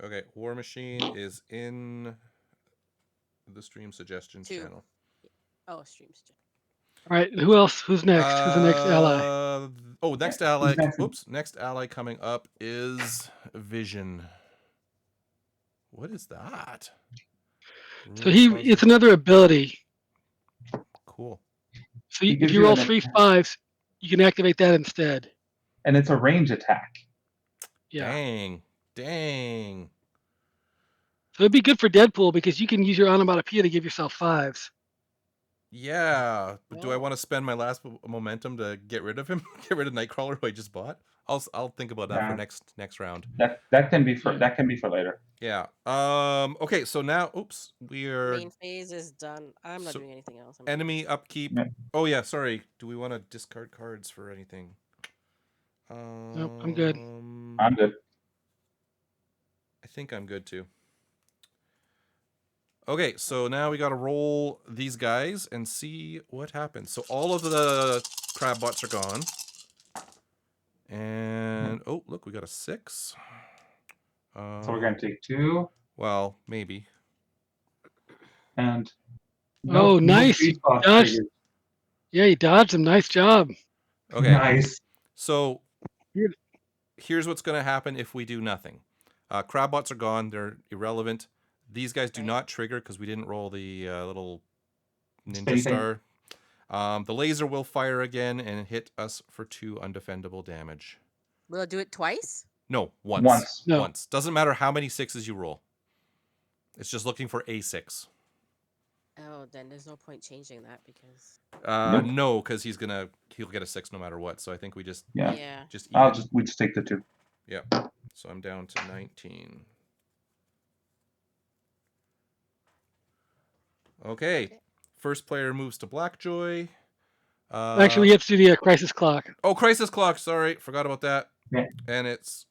Okay, War Machine is in the stream suggestions 2. channel. Oh, streams. All right. Who else? Who's next? Who's the next ally? Next ally. Who's next? Oops. Next ally coming up is Vision. What is that? So it's another ability. Cool. So He if gives you you roll an 3 attack. 5s, you can activate that instead. And it's a range attack. Yeah. Dang. So it'd be good for Deadpool because you can use your onomatopoeia to give yourself 5s. Yeah. But do I Oh. want to spend my last momentum to get rid of him? Get rid of Nightcrawler who I just bought? I'll think about that for Yeah. next round. That can be for later. Yeah. Okay, so now we're Main phase is done. I'm not So, doing anything else. I'm done. enemy upkeep. Yeah. Oh yeah, sorry. Do we want to discard cards for anything? Nope, I'm good. I'm good. I think I'm good too. Okay, so now we got to roll these guys and see what happens. So all of the crab bots are gone. And oh, look, we got a 6. So we're going to take 2 Well, maybe. and Oh, nice. speed boss Dodged. triggers. Yeah, you dodged him. Nice job. Okay. Nice. So Good. here's what's going to happen if we do nothing. Crab bots are gone. They're irrelevant. These guys do Right. not trigger because we didn't roll the little ninja Spinny thing. star. The laser will fire again and hit us for 2 undefendable damage. Will it do it twice? No, once. No. Once. Doesn't matter how many 6s you roll. It's just looking for a 6. Oh, then there's no point changing that because. Nope. No, because he'll get a 6 no matter what. So I think we just Yeah. eat it. We just take the 2. Yeah. So I'm down to 19. Okay. First player moves to Blackjoy. Actually, we have to do the crisis clock. Oh, crisis clock. Sorry, forgot about that. Yeah. And it's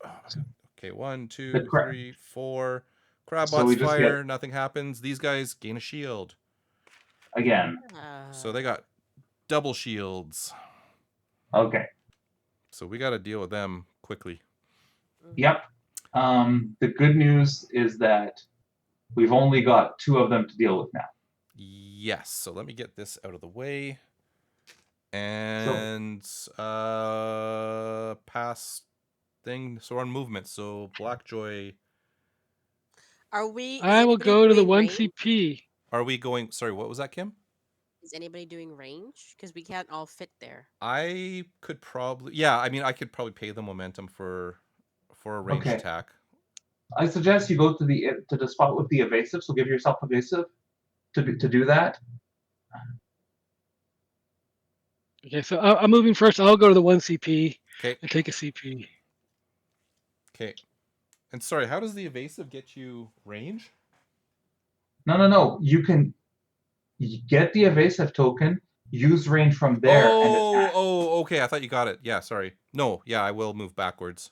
okay. 1, 2, The 3, 4. Crab So bots we just fire. Nothing happens. These guys gain a shield. Again. So they got double shields. Okay. So we got to deal with them quickly. Yep. The good news is that we've only got 2 of them to deal with now. Yes. So let me get this out of the way. And pass thing. So we're on movement. So Blackjoy. Are we? I will anybody go to the doing 1 range? CP. Are we going? Sorry, what was that, Kim? Is anybody doing range? Because we can't all fit there. I could probably. Yeah, I mean, I could probably pay the momentum for a ranged Okay. attack. I suggest you go to the spot with the evasive. So give yourself evasive to do that. Okay, so I'm moving first. I'll go to the 1 CP Okay. and take a CP. Okay. And sorry, how does the evasive get you range? No. You can get the evasive token, use range from there, and attack. Oh, okay. I thought you got it. Yeah, sorry. No, yeah, I will move backwards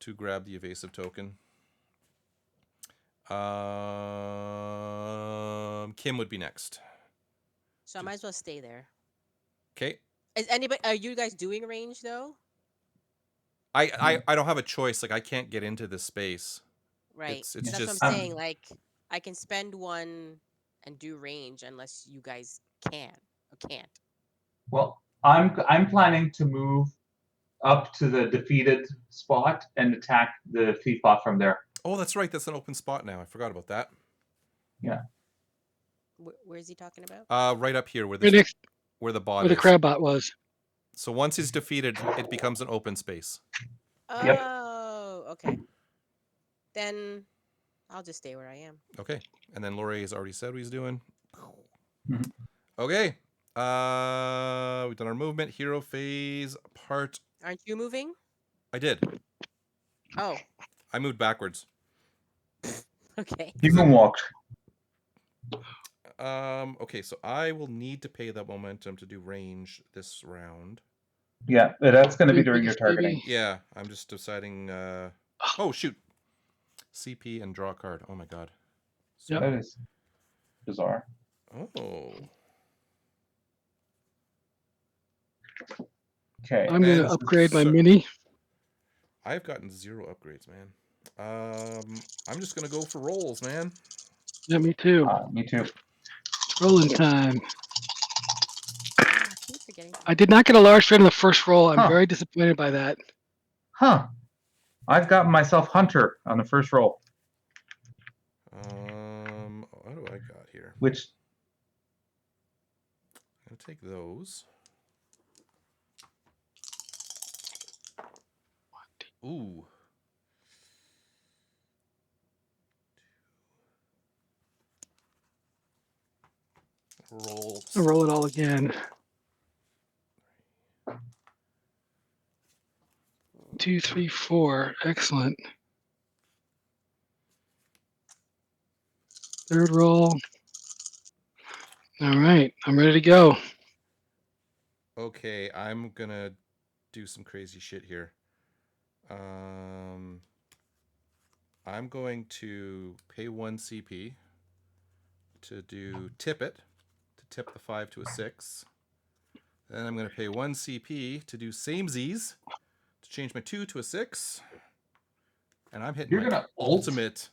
to grab the evasive token. Kim would be next. So I might as well stay there. Okay. Is anybody? Are you guys doing range though? I don't have a choice. Like I can't get into this space. Right. It's That's just what I'm saying. Like I can spend 1 and do range unless you guys can or can't. Well, I'm planning to move up to the defeated spot and attack the thief bot from there. Oh, that's right. That's an open spot now. I forgot about that. Yeah. Where is he talking about? Right up here where Right next where the bot where the is. crab bot was. So once he's defeated, it becomes an open space. Yep. Oh, okay. Then I'll just stay where I am. Okay. And then Laurie has already said what he's doing. Mhm. Okay. We've done our movement. Hero phase part. Aren't you moving? I did. Oh, I moved backwards. okay. You can walk. Okay, so I will need to pay that momentum to do range this round. Yeah, that's going to be Good, during your biggest targeting. baby. Yeah, I'm just deciding. Oh shoot, CP and draw a card. Oh my god. Yep. That is bizarre. Oh. Okay. I'm going And to upgrade my so- mini. I've gotten 0 upgrades, man. I'm just gonna go for rolls, man. Yeah, me too. Me too. Rolling time. getting. I did not get a large threat on the first roll. I'm Huh. very disappointed by that. Huh. I've got myself Hunter on the first roll, What do I got here? which I'm gonna take those. Ooh. Roll. I'll roll it all again. 2, 3, 4. Excellent. Third roll. All right, I'm ready to go. Okay, I'm gonna do some crazy shit here. I'm going to pay 1 CP to do tip it, to tip the 5 to a 6. Then I'm going to pay 1 CP to do samesies, to change my 2 to a 6. And I'm hitting You're my gonna ult? ultimate.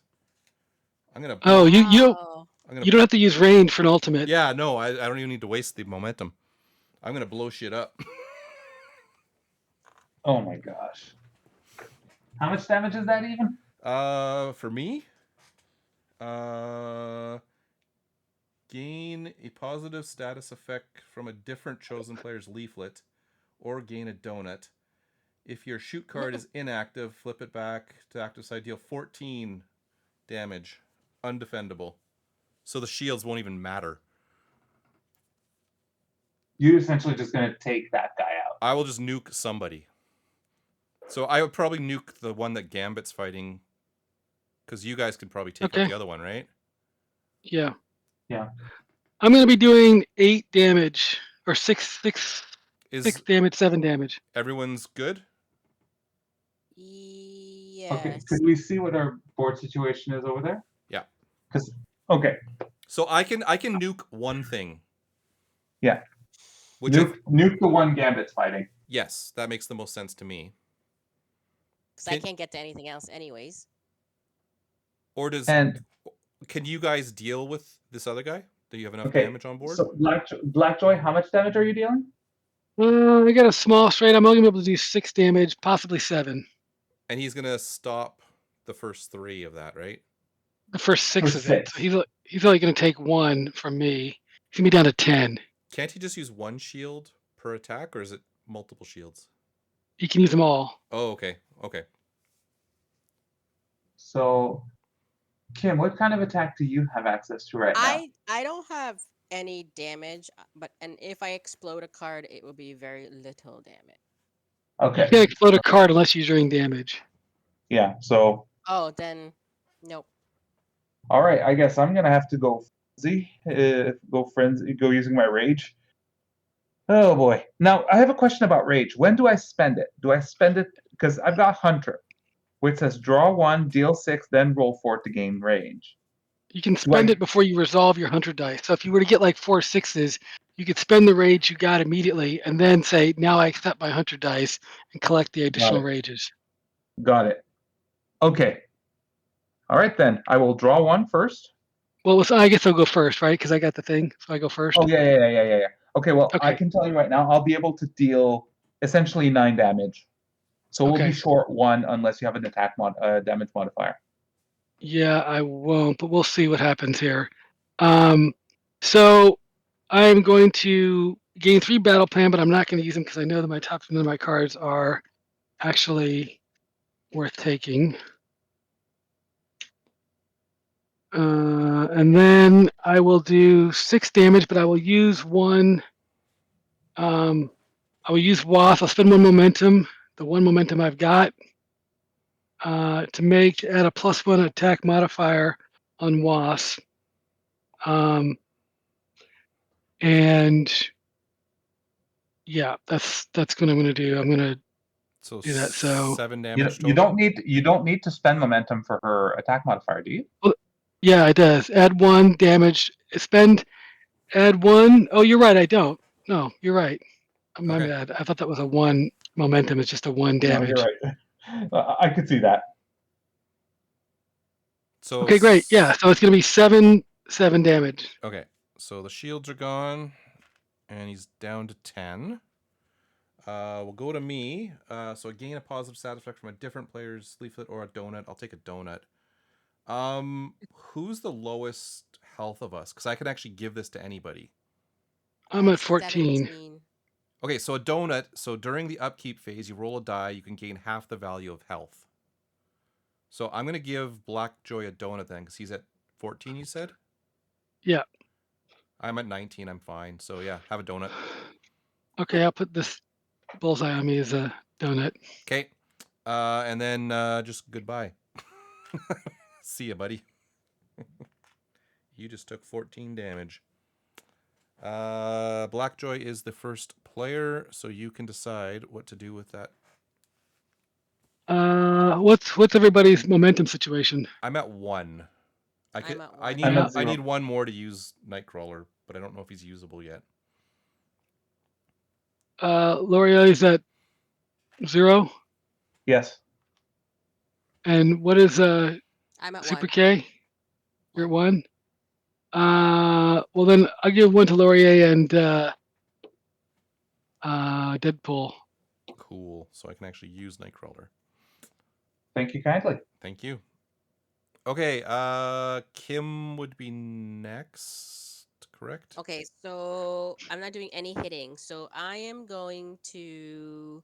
I'm gonna. Oh, you Wow. I'm gonna. you don't have to use range for an ultimate. Yeah, no, I don't even need to waste the momentum. I'm gonna blow shit up. oh my gosh. How much damage is that even? For me, gain a positive status effect from a different chosen player's leaflet, or gain a donut. If your shoot card is inactive, flip it back to active side. Deal 14 damage, undefendable. So the shields won't even matter. You're essentially just going to take that guy out. I will just nuke somebody. So I would probably nuke the one that Gambit's fighting, because you guys could probably take out the other one, right? Yeah. Yeah. I'm going to be doing 8 damage, or 6 Is damage, 7 damage. everyone's good? Yes. Okay, could we see what our board situation is over there? Yeah. Okay. So I can nuke one thing. Yeah. Which nuke the one Gambit's fighting. Yes, that makes the most sense to me. Because I can't get to anything else anyways. Or can you guys deal with this other guy? Do you have enough damage on board? So Blackjoy, how much damage are you dealing? I got a small straight. I'm only going to be able to do 6 damage, possibly 7. And he's gonna stop the first 3 of that, right? The first 6 of it. 6. So he's only going to take 1 from me. He's going to be down to 10. Can't he just use 1 shield per attack, or is it multiple shields? He can use them all. Oh, okay. Okay. So, Kim, what kind of attack do you have access to right now? I don't have any damage, and if I explode a card, it will be very little damage. Okay. You can't explode a card unless you're doing damage. Yeah, so... Oh, then, nope. All right, I guess I'm going to have to go frenzy, go using my rage. Oh, boy. Now, I have a question about rage. When do I spend it? Do I spend it... Because I've got Hunter, which says draw 1, deal 6, then roll 4 to gain range. You can spend it before you resolve your hunter dice. So if you were to get like 4 6s, you could spend the rage you got immediately and then say, now I accept my hunter dice and collect the additional rages. Got it. Okay. All right, then. I will draw 1 first. Well, I guess I'll go first, right? Because I got the thing, so I go first. Oh, yeah. Okay, well, I Okay. can tell you right now, I'll be able to deal essentially 9 damage. So we'll be short 1 unless you have an attack damage modifier. Yeah, I won't, but we'll see what happens here. So I'm going to gain 3 battle plan, but I'm not going to use them because I know that my top 10 of my cards are actually worth taking. And then I will do 6 damage, but I will use 1. I will use Wasp. I'll spend 1 momentum, the 1 momentum I've got, to add a +1 attack modifier on Wasp. And yeah, that's what I'm going to do. I'm going to do that. So 7 damage you total? don't need to spend momentum for her attack modifier, do you? Well, yeah, it does. Add 1 damage. Add 1. Oh, you're right. I don't. No, you're right. My bad. I thought that was a 1 momentum. It's just a 1 damage. No, you're right. I could see that. So okay, great. Yeah, so it's going to be 7 damage. Okay, so the shields are gone, and he's down to 10. We'll go to me. So I gain a positive stat effect from a different player's leaflet or a donut. I'll take a donut. Who's the lowest health of us? Because I can actually give this to anybody. I'm at 14. 17. Okay, so a donut. So during the upkeep phase, you roll a die. You can gain half the value of health. So I'm going to give Blackjoy a donut then, because he's at 14, you said? Yeah. I'm at 19. I'm fine. So yeah, have a donut. Okay, I'll put this bullseye on me as a donut. Okay. And then just goodbye. See ya, buddy. You just took 14 damage. Blackjoy is the first player, so you can decide what to do with that. What's everybody's momentum situation? I'm at 1. I'm at I 1. need I'm at I 0. need one more to use Nightcrawler, but I don't know if he's usable yet. Laurier's at 0. Yes. And what is I'm at Super 1. K? You're at 1. Well then I'll give 1 to Laurier and Deadpool. Cool. So I can actually use Nightcrawler. Thank you kindly. Thank you. Okay, Kim would be next, correct? Okay, so I'm not doing any hitting. So I am going to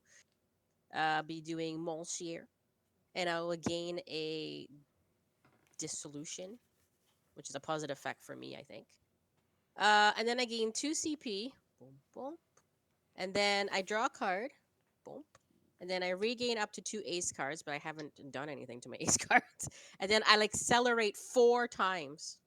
be doing Molshear, and I will gain a dissolution, which is a positive effect for me, I think. And then I gain 2 CP. Boom, boom. And then I draw a card. Boom. And then I regain up to 2 ace cards, but I haven't done anything to my ace cards. And then I'll accelerate 4 times.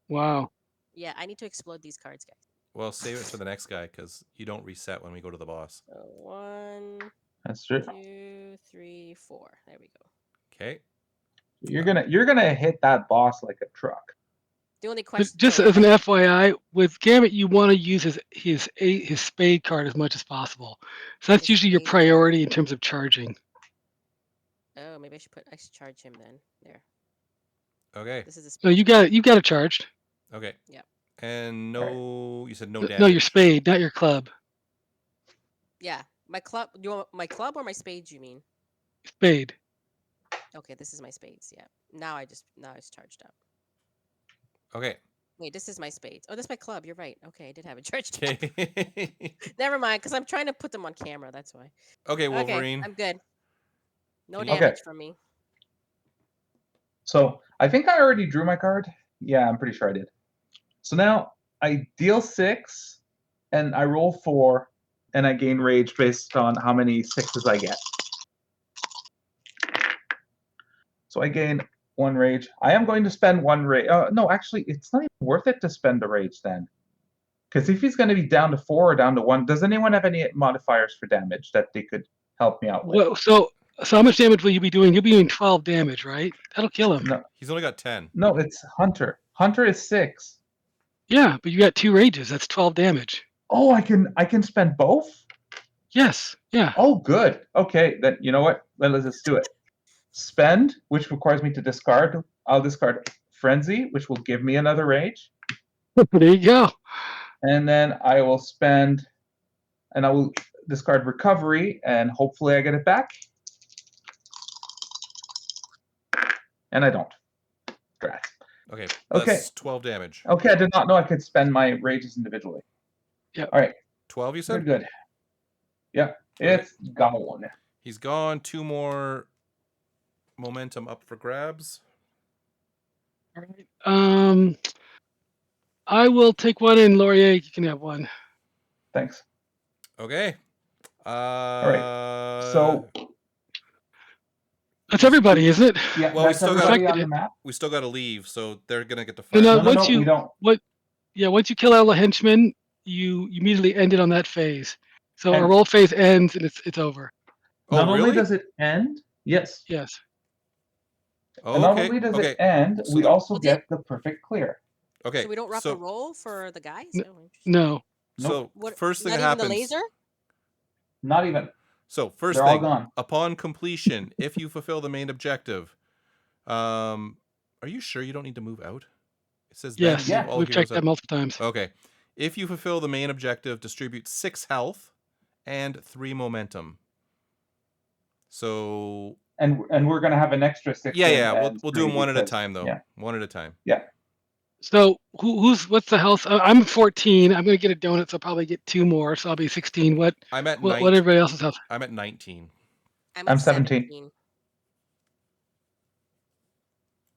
Wow. Yeah, I need to explode these cards, guys. Well, save it for the next guy because you don't reset when we go to the boss. So 1, That's true. 2, 3, 4. There we go. Okay. You're gonna hit that boss like a truck. The only But question. just as an FYI, with Gambit, you want to use his spade card as much as possible. So that's His usually your spade card. priority in terms of charging. Oh, maybe I should charge him then. There. Okay. This is a No, spade. you got it charged. Okay. Yep. And no, you said no damage. No, your spade, not your club. Yeah, my club. You want my club or my spades? You mean? Spade. Okay, this is my spades. Yeah. Now it's charged up. Okay. Wait, this is my spades. Oh, that's my club. You're right. Okay, I did have it charged up. Okay. Never mind, because I'm trying to put them on camera. That's why. Okay, Okay, Wolverine. I'm good. No Can you- damage from me. So I think I already drew my card. Yeah, I'm pretty sure I did. So now I deal 6, and I roll 4, and I gain rage based on how many 6s I get. So I gain 1 rage. I am going to spend 1 rage. No, actually, it's not even worth it to spend the rage then. Because if he's going to be down to 4 or down to 1, does anyone have any modifiers for damage that they could help me out with? Well, so how much damage will you be doing? You'll be doing 12 damage, right? That'll kill him. No, He's only got 10. no, it's Hunter. Hunter is 6. Yeah, but you got 2 rages. That's 12 damage. Oh, I can spend both? Yes. Yeah. Oh, good. Okay, then you know what? Then let's just do it. Spend, which requires me to discard. I'll discard Frenzy, which will give me another rage. There you go. And then I will spend, and I will discard Recovery, and hopefully I get it back. And I don't. Drat. Okay. Okay. That's 12 damage. Okay, I did not know I could spend my rages individually. Yep. All right. 12, you Good, said? good. Yeah, it's gone. He's gone. 2 more momentum up for grabs. All right. I will take 1, and Laurier, you can have 1. Thanks. Okay. right. So That's everybody, isn't it? yeah, Well, we that's still got- everybody on Affected the it. map. we still got to leave, so they're gonna get to No, fight. no, No, once you- we don't. Once you kill all the henchmen, you immediately end it on that phase. So And- our roll phase ends, and it's over. Oh, Not really? only does it end, yes, Yes. Oh, and not okay. only does Okay. it end, So we the- also Well, get the perfect clear. Okay. So we don't rough so, the roll for the guys. N- Oh, interesting. No. So What? first thing Not that even happens. the laser. Not even. So first They're all thing, gone. upon completion, if you fulfill the main objective, are you sure you don't need to move out? It says then Yes. move all We've heroes checked that out. multiple times. Okay. If you fulfill the main objective, distribute 6 health and 3 momentum. So And we're gonna have an extra 6. yeah. and We'll do them 3 one at a because- time though. Yeah. One at a time. Yeah. So what's the health? I'm 14. I'm gonna get a donut, so I'll probably get 2 more, so I'll be 16. What I'm at what 19. everybody else's health? I'm at 19. I'm I'm at 17. 17.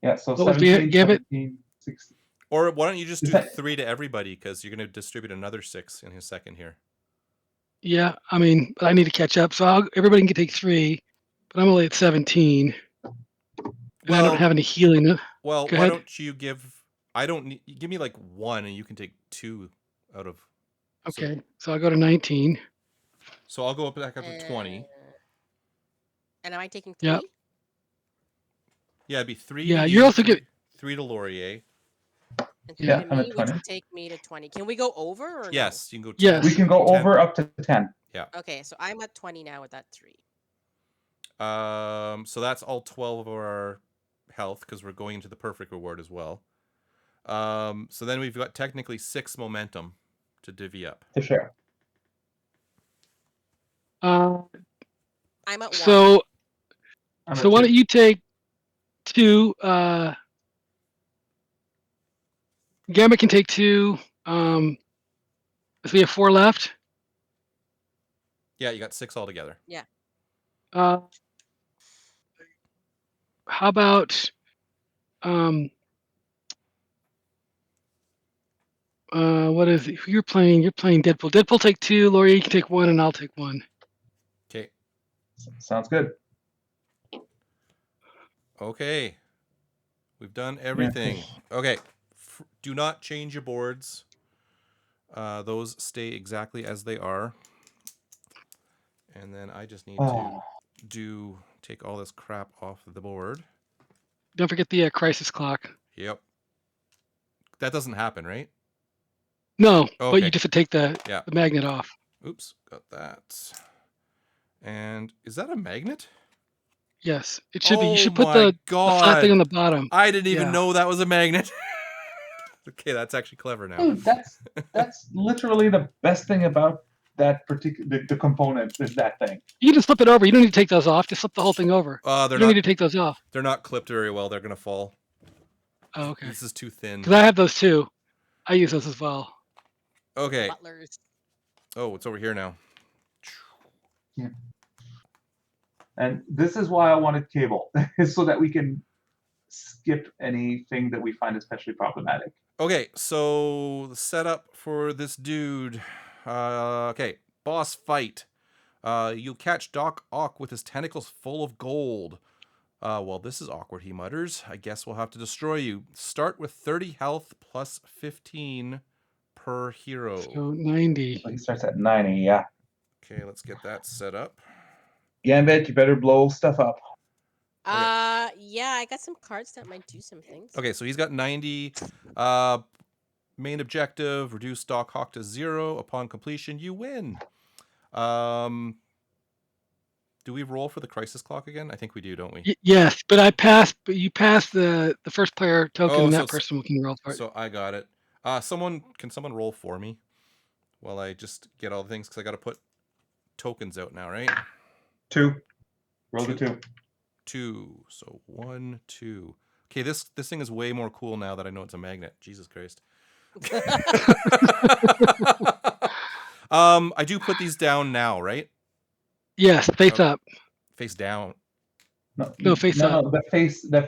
Yeah. So What was 17, Gambit? 17, 16. Or why don't you just Is do that- 3 to everybody, because you're going to distribute another 6 in his second here. Yeah, I mean, I need to catch up, so everybody can take 3, but I'm only at 17. And I Well- don't have any healing. Well, Go why ahead. don't you give... I don't need... Give me like 1 and you can take 2 out of... Okay, so I'll go to 19. So I'll go back up to 20. And am I taking 3? Yep. Yeah, it'd be 3 Yeah, to you're you, also good. 3 to Laurier. And 3 Yeah, to I'm me, at 20. which would take me to 20. Can we go over or no? Yes, you can go 10. Yes. We can go 10. over up to 10. Okay, so I'm at 20 now with that 3. So that's all 12 of our health, because we're going into the perfect reward as well. So then we've got technically 6 momentum to divvy up. To share. Uh, I'm at 1. so I'm so at why 2. don't you take 2? Gambit can take 2. So we have 4 left. Yeah, you got 6 altogether. Uh, how about what is it? You're playing Deadpool. Deadpool take 2, Laura you can take 1, and I'll take 1. Okay. Sounds good. Okay. We've done everything. Okay. Do not change your boards. Those stay exactly as they are. And then I just need to take all this crap off the board. Don't forget the crisis clock. Yep. That doesn't happen, right? No, but Okay. you just have to take the magnet off. Oops, got that. And is that a magnet? Yes, it should be. You Oh should put my the flat thing God. on the bottom. I didn't even Yeah. know that was a magnet. Okay, that's actually clever now. Dude, that's literally the best thing about that particular the component is that thing. You can just flip it over. You don't need to take those off. Just flip the whole thing over. They're You don't not need to take those off. they're not clipped very well. They're gonna fall. Oh, okay. This is too thin. Because I have those too. I use those as well. Okay. Butlers. Oh, it's over here now. And this is why I wanted cable, so that we can skip anything that we find especially problematic. Okay, so the setup for this dude. Okay, boss fight. You'll catch Doc Ock with his tentacles full of gold. Well, this is awkward, he mutters. I guess we'll have to destroy you. Start with 30 health plus 15 per hero. So 90. So he starts at 90, yeah. Okay, let's get that set up. Gambit, you better blow stuff up. Yeah, I got some cards that might do some things. Okay, so he's got 90. Main objective, reduce Doc Hawk to 0. Upon completion, you win. Do we roll for the crisis clock again? I think we do, don't we? Yes, but I passed. But you passed the first player token, Oh, and so that person can roll for it. So I got it. Can someone roll for me while I just get all the things, because I got to put tokens out now, right? 2. Roll the 2. 2. So 1, 2. Okay, this thing is way more cool now that I know it's a magnet. Jesus Christ. I do put these down now, right? Yes, face up. Face down. No, face up. No, the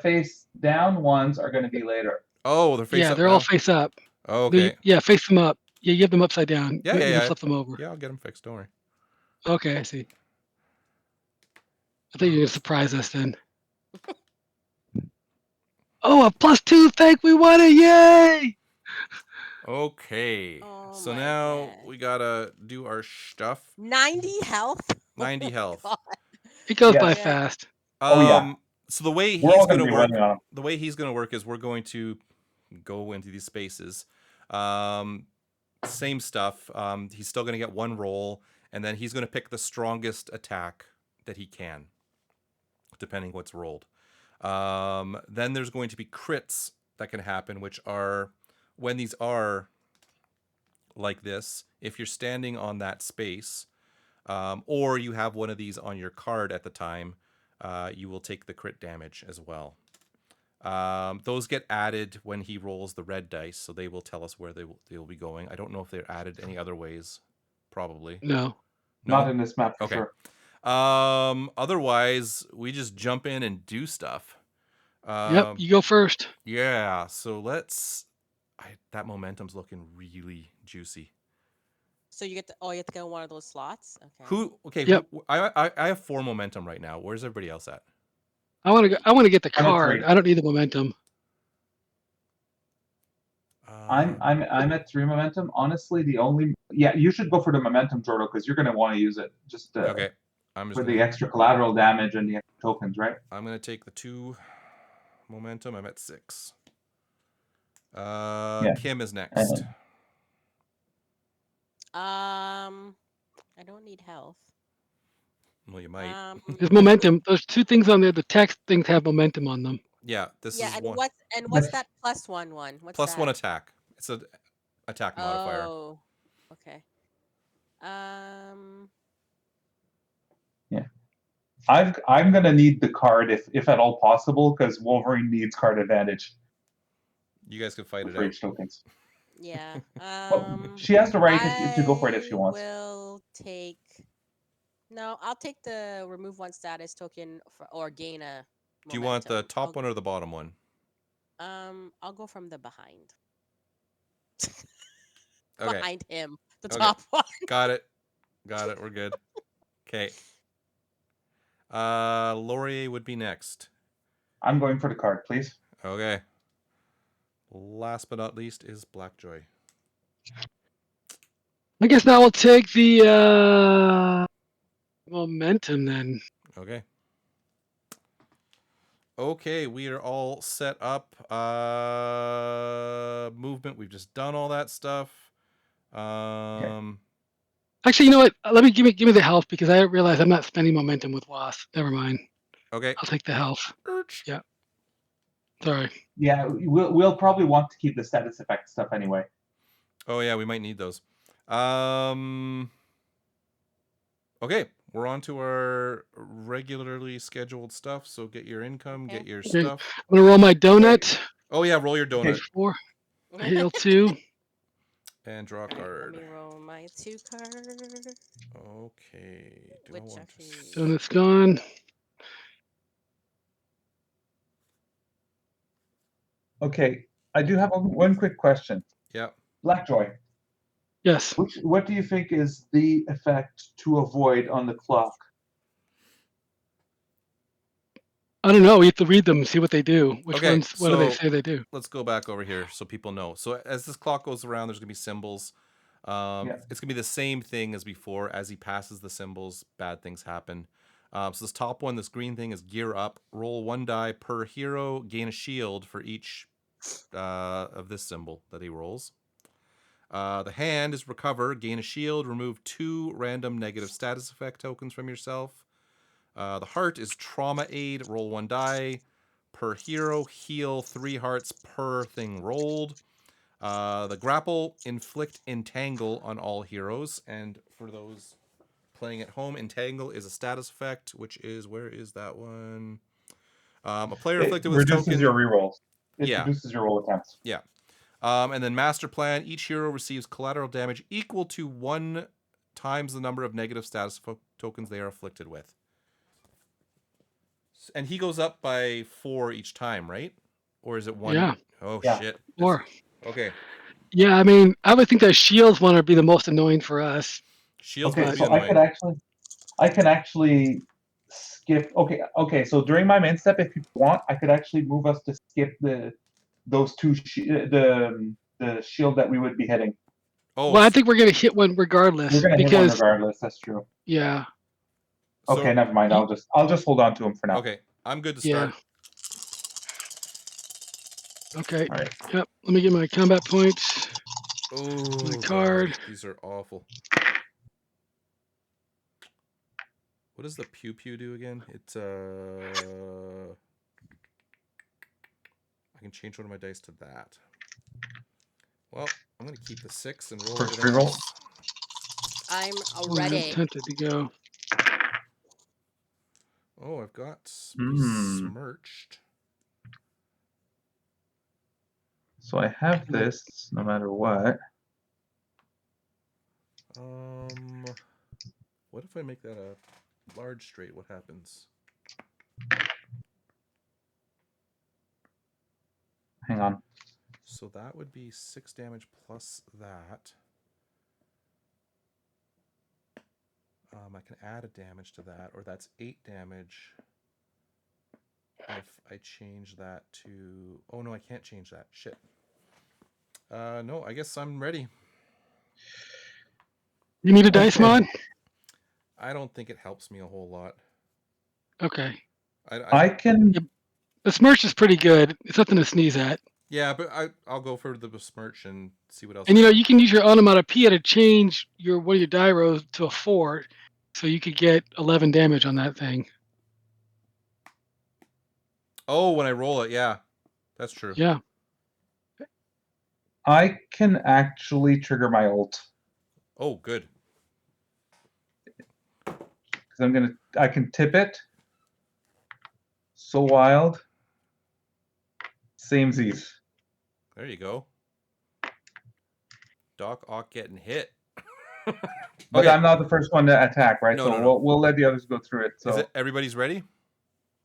face down ones are going to be later. Oh, they're face Yeah, up they're now? all face up. Oh, okay. Yeah, face them up. Yeah, you have them upside down. Yeah, You yeah. flip them over. Yeah, I'll get them fixed. Don't worry. Okay, I see. I think you're gonna surprise us then. Oh, a +2! Thank we won it! Yay! Okay. Oh So my now God. we gotta do our stuff. 90 health? 90 health. God. It goes Yeah. by Yeah. fast. Oh, yeah. So the way We're all he's going to gonna be work, running on them. the way he's gonna work is we're going to go into these spaces. Same stuff. He's still gonna get 1 roll, and then he's gonna pick the strongest attack that he can, depending what's rolled. Then there's going to be crits that can happen, which are when these are like this, if you're standing on that space, or you have one of these on your card at the time, you will take the crit damage as well. Those get added when he rolls the red dice, so they will tell us where they'll be going. I don't know if they're added any other ways. Probably. No. No? Not in this map for Okay. sure. Otherwise, we just jump in and do stuff. Yep. You go first. Yeah, so let's... that momentum's looking really juicy. So you get you have to go in one of those slots. Okay. Okay, Yep. I have 4 momentum right now. Where's everybody else at? I want to go. I want to get the I'm at card. 3. I don't need the momentum. I'm at 3 momentum. Honestly, you should go for the momentum, Jordo, because you're gonna want to use it just Okay. I'm just for the extra collateral damage and the extra tokens, right? I'm gonna take the 2 momentum. I'm at 6. Yeah. Kim is next. I don't need health. Well, you might. There's momentum. Those 2 things on there. The text things have momentum on them. Yeah, this is and one. what's that +1 one? What's Plus that? 1 attack. It's an attack modifier. Oh, okay. Yeah. I'm gonna need the card if at all possible, because Wolverine needs card advantage You guys can fight it for out. each tokens. Yeah. Well, she has the right to go for it if she wants. I will take. No, I'll take the remove 1 status token or gain a. Do you want the momentum. top one or the bottom one? I'll go from the behind. Okay. Behind him, the Okay. top one. Got it. We're good. Okay. Laurier would be next. I'm going for the card, please. Okay. Last but not least is Blackjoy. I guess now we'll take the momentum then. Okay. Okay, we are all set up. Movement, we've just done all that stuff. Actually, you know what? Let me give me the health, because I realize I'm not spending momentum with Wasp. Never mind. Okay. I'll take the health. Yeah. Sorry. Yeah, we'll probably want to keep the status effect stuff anyway. Oh yeah, we might need those. Okay, we're on to our regularly scheduled stuff. So get your income, get your Okay. stuff. I'm gonna roll my donut. Oh yeah, roll your donut. Okay. 4. Heal 2. And draw a Let card. me roll my 2 card. Okay. Do Which I want actually. to... Donut's gone. Okay, I do have one quick question. Yeah. Blackjoy, Yes. what do you think is the effect to avoid on the clock? I don't know. We have to read them and see what they do. Which Okay, ones? What do they so say they do? let's go back over here so people know. So as this clock goes around, there's gonna be symbols. It's gonna be the same thing as before. As he passes the symbols, bad things happen. So this top one, this green thing, is gear up. Roll 1 die per hero. Gain a shield for each of this symbol that he rolls. The hand is recover. Gain a shield. Remove 2 random negative status effect tokens from yourself. The heart is trauma aid. Roll 1 die per hero. Heal 3 hearts per thing rolled. The grapple, inflict entangle on all heroes. And for those playing at home, entangle is a status effect, which is, where is that one? A player afflicted with reduces token. your rerolls. It Yeah. reduces your roll attempts. Yeah. And then master plan, each hero receives collateral damage equal to 1 times the number of negative status tokens they are afflicted with. And he goes up by 4 each time, right? Or is it 1? Yeah. Oh, Yeah. shit. 4. Okay. Yeah, I mean, I would think that shields one would be the most annoying for us. Shields Okay, would be so annoying. I can actually skip. Okay. So during my main step, if you want, I could actually move us to skip those 2 the shield that we would be hitting. Oh, Well, I think we're gonna hit one regardless. We're gonna hit one regardless. That's true. Yeah. so, Okay, never mind. I'll just hold on to him for now. Okay, I'm good to Yeah. start. Okay. All right. Yep. Let me get my combat points. Oh, My card. God, these are awful. What does the pew pew do again? It's I can change one of my dice to that. Well, I'm gonna keep the 6 and roll First everything reroll. else. I'm I'm ready. tempted to go. Oh, I've got Hmm. besmirched. So I have this no matter what. What if I make that a large straight? What happens? Hang on. So that would be 6 damage plus that. I can add a damage to that, or that's 8 damage. If I change that to... Oh, no, I can't change that. Shit. No, I guess I'm ready. You need a dice Okay. mod? I don't think it helps me a whole lot. Okay. I can. The smirch is pretty good. It's nothing to sneeze at. Yeah, but I'll go for the besmirch and see what else. And you can use your onomatopoeia to change one of your die rolls to a 4, so you could get 11 damage on that thing. Oh, when I roll it, yeah. That's true. Yeah. I can actually trigger my ult. Oh, good. Because I can tip it. So wild. Samesies. There you go. Doc Ock getting hit. But Okay. I'm not the first one to attack, right? No, so no, no. we'll let the others go through it. So Is it everybody's ready?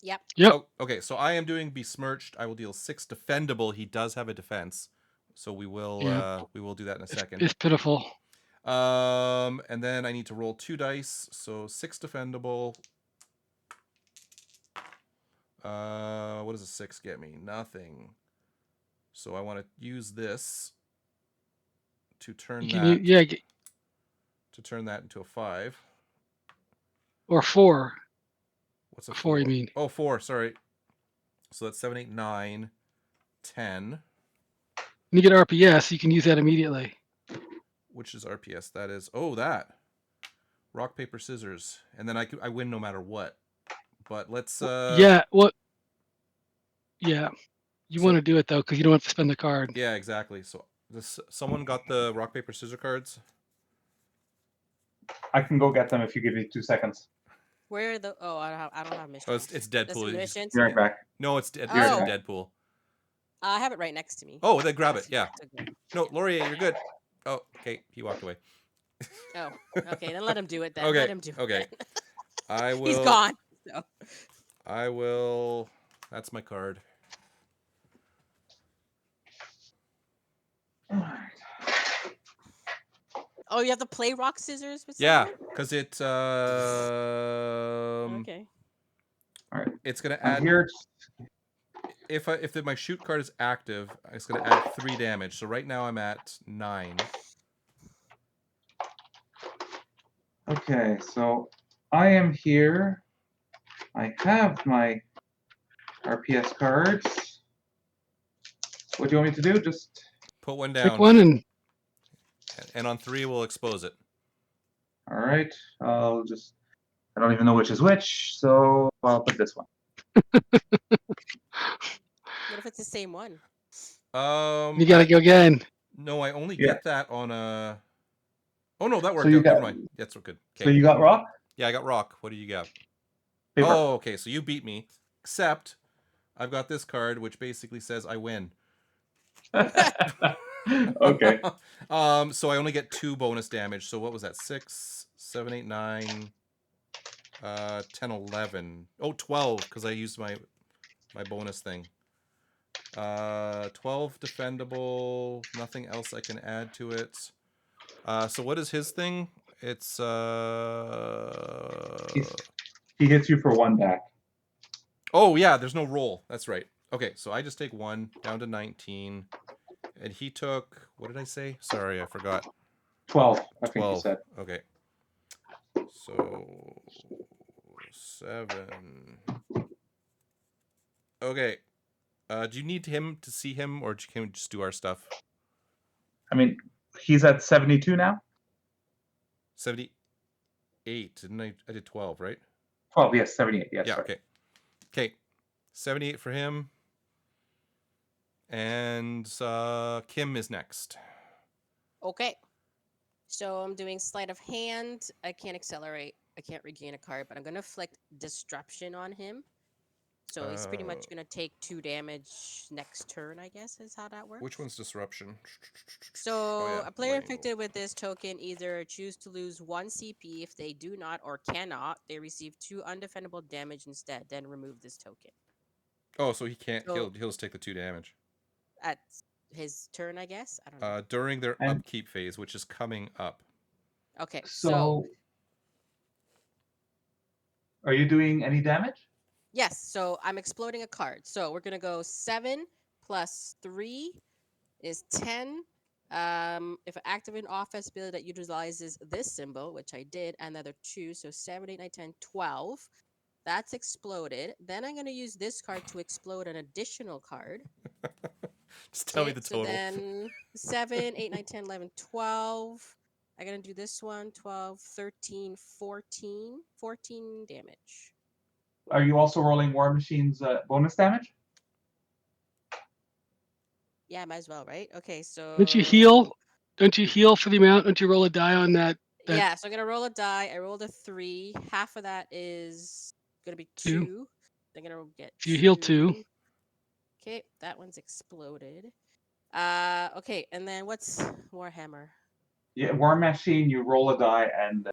Yep. Yep. Oh, okay, so I am doing besmirched. I will deal 6 defendable. He does have a defense, so we will do that in a second. It's pitiful. And then I need to roll 2 dice, so 6 defendable. What does a 6 get me? Nothing. So I want to use this to turn that. To turn that into a 5. Or 4. What's a 4, you mean? Oh, 4. Sorry. So that's 7, 8, 9, 10. When you get RPS, you can use that immediately. Which is RPS? That is that. Rock, paper, scissors, and then I win no matter what. But let's. Yeah. What? Yeah. You want to do it though, because you don't have to spend the card. Yeah, exactly. So someone got the rock, paper, scissors cards. I can go get them if you give me 2 seconds. Where are the? Oh, I don't have mission. Oh, it's Deadpool. Missions. Be right back. No, it's Oh. Deadpool. I have it right next to me. Oh, then grab it. Yeah. No, Laurier, you're good. Oh, okay. He walked away. Oh, okay. Then let him do it then. Okay. Let him do it. Okay. I will. He's gone. So. I will. That's my card. Oh, you have to play rock scissors with Yeah, someone? because it. Okay. All right. It's gonna I'm add. here. If my shoot card is active, it's gonna add 3 damage. So right now I'm at 9. Okay, so I am here. I have my RPS cards. What do you want me to do? Just Put one down. Pick one and on 3 we'll expose it. all right. I don't even know which is which, so I'll put this one. What if it's the same one? you gotta go again. No, I only get that on a. Oh no, that worked you out. Never mind. That's good. So you got rock? Yeah, I got rock. What do you got? Paper. Oh, okay. So you beat me. Except I've got this card, which basically says I win. Okay. So I only get 2 bonus damage. So what was that? 6, 7, 8, 9, 10, 11. Oh, 12 because I used my bonus thing. 12 defendable. Nothing else I can add to it. So what is his thing? It's he hits you for 1 back. Oh yeah, there's no roll. That's right. Okay, so I just take 1 down to 19. And he took, what did I say? Sorry, I forgot. 12, I think you said. Okay. So 7. Okay. Do you need him to see him, or can we just do our stuff? I mean, he's at 72 now? 78. Didn't I did 12, right? 12, yes, 78. Yes. Yeah, sorry. okay. Okay. 78 for him. And Kim is next. Okay. So I'm doing sleight of hand. I can't accelerate. I can't regain a card, but I'm gonna inflict disruption on him. So he's pretty much gonna take 2 damage next turn, I guess, is how that works. Which one's disruption? So a player Lane. infected with this token either choose to lose 1 CP. If they do not or cannot, they receive 2 undefendable damage instead. Then remove this token. Oh, so he can't. So- He'll just take the 2 damage. At his turn, I guess. I don't know. During their And- upkeep phase, which is coming up. Okay. So, are you doing any damage? Yes, so I'm exploding a card. So we're gonna go 7 plus 3 is 10. If I activate an offense ability that utilizes this symbol, which I did, another 2, so 7, 8, 9, 10, 12. That's exploded. Then I'm gonna use this card to explode an additional card. Just tell me the So total. then 7, 8, 9, 10, 11, 12. I'm gonna do this one, 12, 13, 14. 14 damage. Are you also rolling War Machine's bonus damage? Yeah, might as well, right? Okay, so Don't you heal? Don't you heal for the amount? Don't you roll a die on that? That- Yeah, so I'm gonna roll a die. I rolled a 3. Half of that is gonna be 2. 2. I'm gonna get So you heal 2. Okay, that one's exploded. Okay, and then what's Warhammer? Yeah, War Machine, you roll a die and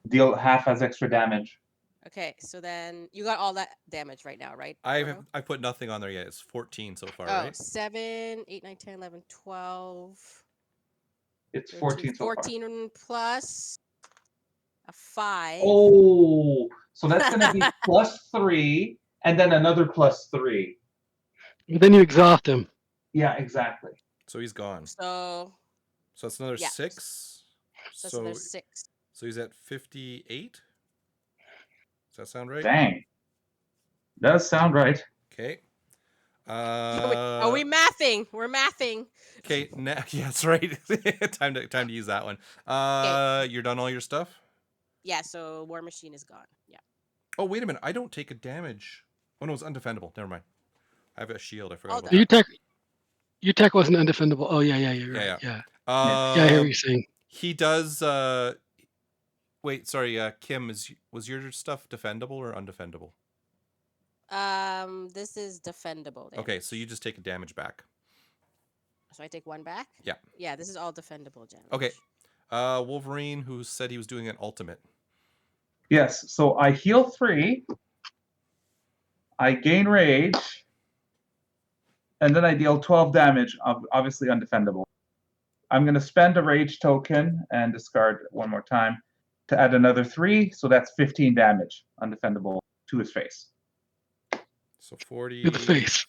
deal half as extra damage. Okay, so then you got all that damage right now, right? I Bruno? put nothing on there yet. It's 14 so far, Oh, right? 7, 8, 9, 10, 11, 12. It's 13, 14 so far. 14 plus a 5. Oh, so that's going to be +3 and then another +3. Then you exhaust him. Yeah, exactly. So he's gone. So So that's another Yeah. 6. that's So another 6. so he's at 58. Does that sound right? Dang. Does sound right. Okay. Are we mathing? We're mathing. Okay. Yeah, that's right. time to use that one. You're done all your stuff. Yeah, so War Machine is gone. Yeah. Oh, wait a minute. I don't take a damage. Oh no, it's undefendable. Never mind. I have a shield. I forgot Oh, about Your that. tech wasn't undefendable. Oh yeah, you're Yeah, right. Yeah. Yeah. Yeah, I hear what you're saying. He does. Wait, sorry. Kim, was your stuff defendable or undefendable? This is defendable. Okay, so you just take a damage back. So I take 1 back? Yeah. Yeah, this is all defendable damage. Okay. Wolverine, who said he was doing an ultimate. Yes, so I heal 3. I gain rage. And then I deal 12 damage, obviously undefendable. I'm going to spend a rage token and discard one more time to add another 3, so that's 15 damage, undefendable, to his face. So 40. To the face.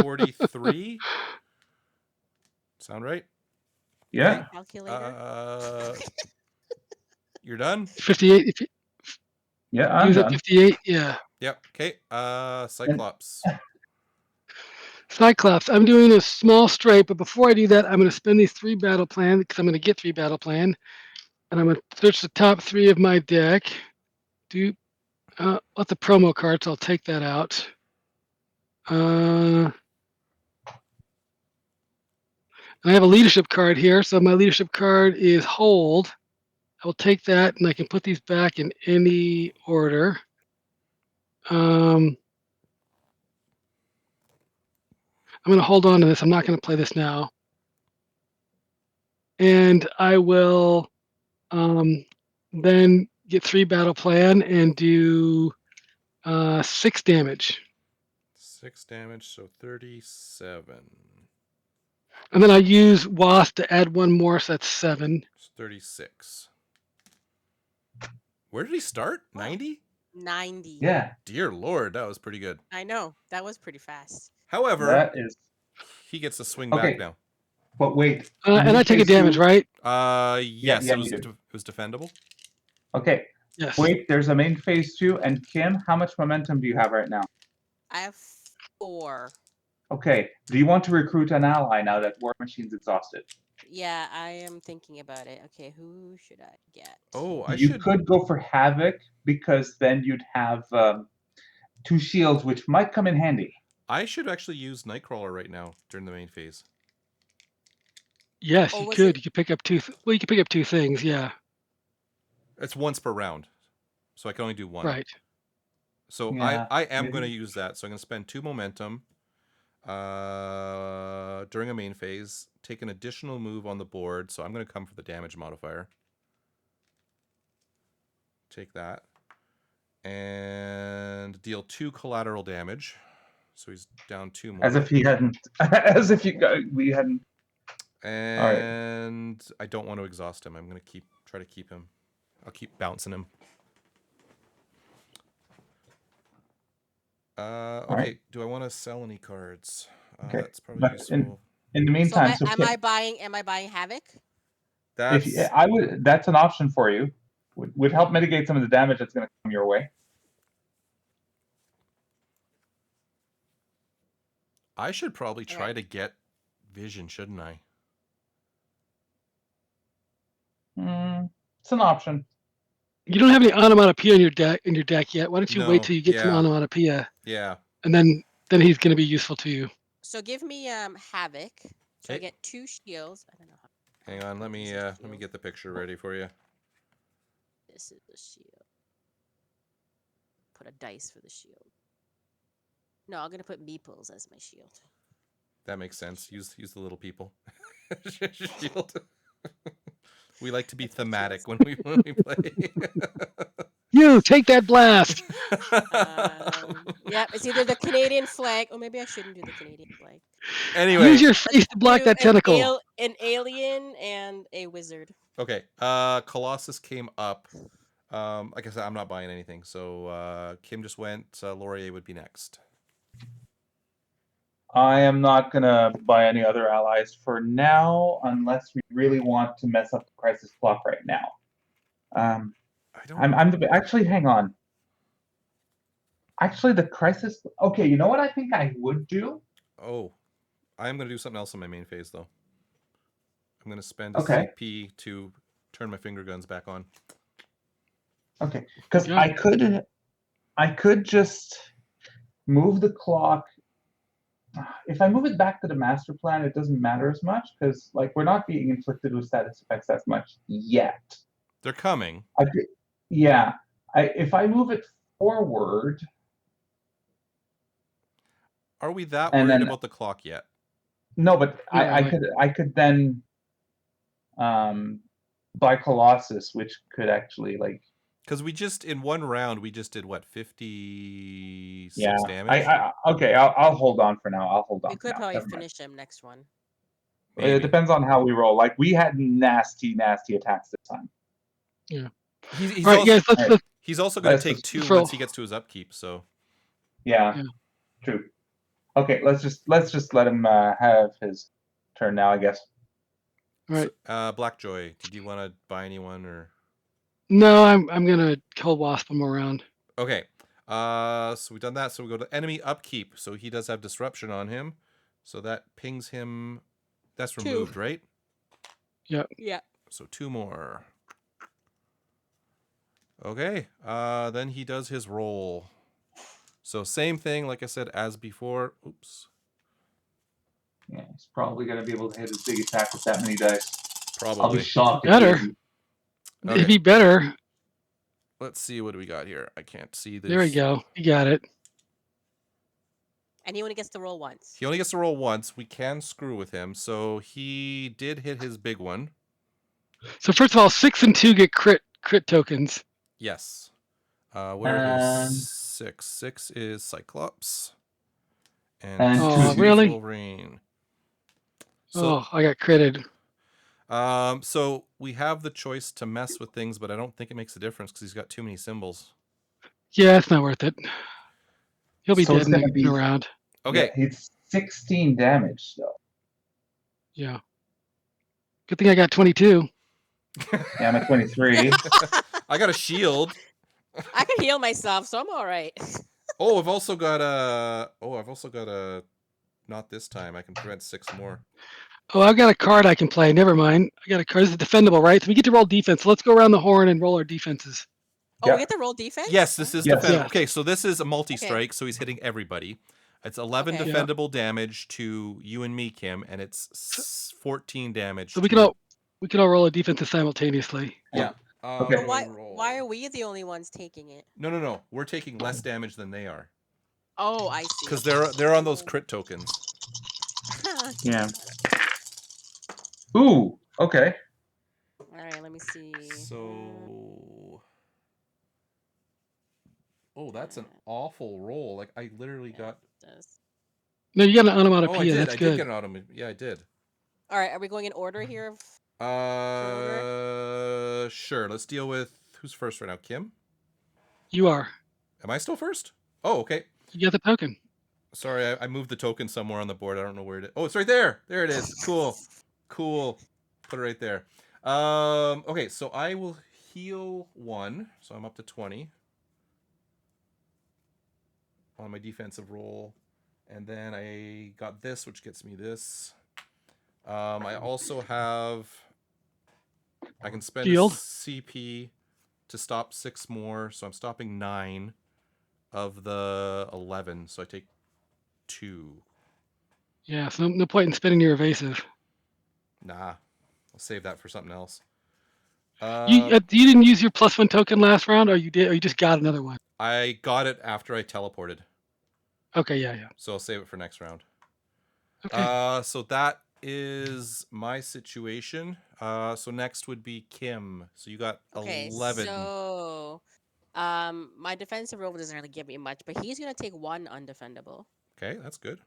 43. Sound right? Yeah. Calculator. You're done? 58. If Yeah, he I'm was at done. 58, yeah. Yep. Okay. Cyclops. Cyclops, I'm doing a small straight, but before I do that, I'm going to spend these 3 battle plan because I'm going to get 3 battle plan, and I'm going to search the top 3 of my deck. Let the promo cards. I'll take that out. And I have a leadership card here, so my leadership card is hold. I will take that, and I can put these back in any order. I'm going to hold on to this. I'm not going to play this now. And I will then get 3 battle plan and do 6 damage. 6 damage, so 37. And then I use Wasp to add 1 more, so that's 7. It's 36. Where did he start? 90? 90. Yeah, Dear Lord, that was pretty good. I know. That was pretty fast. However, that is. he gets to swing Okay. back now. But wait. And I take a phase damage, 2 right? Yes, yeah, it was you do. it was defendable. Okay, Yes. wait, there's a main phase 2. And Kim, how much momentum do you have right now? I have 4. Okay, do you want to recruit an ally now that War Machine's exhausted? Yeah, I am thinking about it. Okay, who should I get? Oh, I You should. could go for Havoc because then you'd have 2 shields, which might come in handy. I should actually use Nightcrawler right now during the main phase. Yes, Or you was could. it? You could pick up two. Well, you could pick up two things. Yeah. It's once per round, so I can only do one. Right. So Yeah, I am going to maybe. use that. So I'm going to spend 2 momentum during a main phase, take an additional move on the board. So I'm going to come for the damage modifier. Take that. And deal 2 collateral damage. So he's down 2 more. As if he hadn't. As if we hadn't. And I don't want to exhaust him. I'm going to try to keep him. I'll keep bouncing him. Okay. right. Do I want to sell any cards? Okay, That's probably but useful. in the So meantime, am I buying? Am I buying Havoc? That's that's an option for you. Would help mitigate some of the damage that's going to come your way. I should probably try Alright. to get vision, shouldn't I? It's an option. You don't have any onomatopoeia in your deck yet. Why don't you No, wait till you get some yeah. onomatopoeia, Yeah. and then he's going to be useful to you. So give me Havoc. So I Okay. get 2 shields. I don't know how. Hang on, let me This is the let me shield. get the picture ready for you. This is the shield. Put a dice for the shield. No, I'm gonna put meeples as my shield. That makes sense. Use the little people. Shield. We like to be thematic when we play. You take that blast. Yeah, it's either the Canadian flag, or maybe I shouldn't do the Canadian flag. Anyway, Use your face to block Do that tentacle. an alien and a wizard. okay. Colossus came up. Like I said, I'm not buying anything. So Kim just went. Laurier would be next. I am not going to buy any other allies for now, unless we really want to mess up the crisis clock right now. I don't. Actually, hang on. Actually, the crisis. Okay, you know what I think I would do? Oh, I am going to do something else in my main phase, though. I'm going to spend a Okay. CP to turn my finger guns back on. Okay, because Yeah. I could just move the clock. If I move it back to the master plan, it doesn't matter as much because, like, we're not being inflicted with status effects as much yet. They're coming. If I move it forward, Are we that And worried then- about the clock yet? no, but No, I could then buy Colossus, which could actually Because we just in one round we just did what 56 yeah. damage. I'll hold on for now. I'll hold on. We for could now. probably Never mind. finish him next one. Maybe. It depends on how we roll. Like we had nasty attacks this time. He's All right, also, guys. Let's he's also going to let's take just 2 roll. once he gets to his upkeep. So Yeah. True. Okay, let's just let him have his turn now, I guess. All right. Blackjoy, did you want to buy anyone or? No, I'm gonna cold wasp him around. Okay. So we've done that. So we go to enemy upkeep. So he does have disruption on him. So that pings him. That's 2. removed, right? Yeah. So 2 more. Okay. Then he does his roll. So same thing, like I said, as before. Oops. Yeah, he's probably gonna be able to hit his big attack with that many dice. I'll be Probably. shocked. Better. Okay. It'd be better. Let's see what do we got here. I can't see this. There we go. You got it. And he only gets to roll once. He only gets to roll once. We can screw with him. So he did hit his big one. So first of all, 6 and 2 get crit tokens. Yes. Where is 6? 6 is Cyclops. And Oh, 2 really? is Wolverine. So, I got critted. so we have the choice to mess with things, but I don't think it makes a difference because he's got too many symbols. Yeah, it's not worth it. He'll be So it's dead in gonna be- a round. Okay. Yeah, he's 16 damage though. Yeah. Good thing I got 22. Yeah, I'm at 23. I got a shield. I can heal myself, so I'm all right. Oh, I've also got a. Not this time. I can prevent 6 more. Oh, I've got a card I can play. Never mind. I got a card. This is defendable, right? So we get to roll defense. So let's go around the horn and roll our defenses. Oh, Yeah. we get to roll defense? Yes, this is Yes. defensive. Yeah. Okay, so this is a multi-strike, so he's hitting everybody. It's 11 Okay. defendable damage to you and me, Kim, and it's 14 damage. So to we can all roll a defensive simultaneously. Yeah. Okay. What do I But roll? why are we the only ones taking it? No. We're taking less damage than they are Oh, I see. because Okay. they're on those crit tokens. Yeah. Ooh. Okay. All right, let me see. So. Oh, that's an awful roll. Like I literally got. Does. No, you got an Oh, I onomatopoeia. did. That's I good. did get an auto. Yeah, I did. All right, are we going in order here? Order? Sure. Let's deal with who's first right now. Kim. You are. Am I still first? Oh, okay. You got the token. Sorry, I moved the token somewhere on the board. I don't know where it is. Oh, it's right there. There it is. Cool. Cool. Put it right there. Okay, so I will heal 1. So I'm up to 20 on my defensive roll. And then I got this, which gets me this. I also have... I can spend Shield. a CP to stop 6 more. So I'm stopping 9 of the 11. So I take 2. Yeah, so no point in spending your evasive. Nah, I'll save that for something else. You didn't use your +1 token last round, or you did, or you just got another one? I got it after I teleported, Okay, yeah. so I'll save it for next round. Okay. So that is my situation. So next would be Kim. So you got Okay, 11. so my defensive roll doesn't really give me much, but he's gonna take 1 undefendable. Okay, that's good.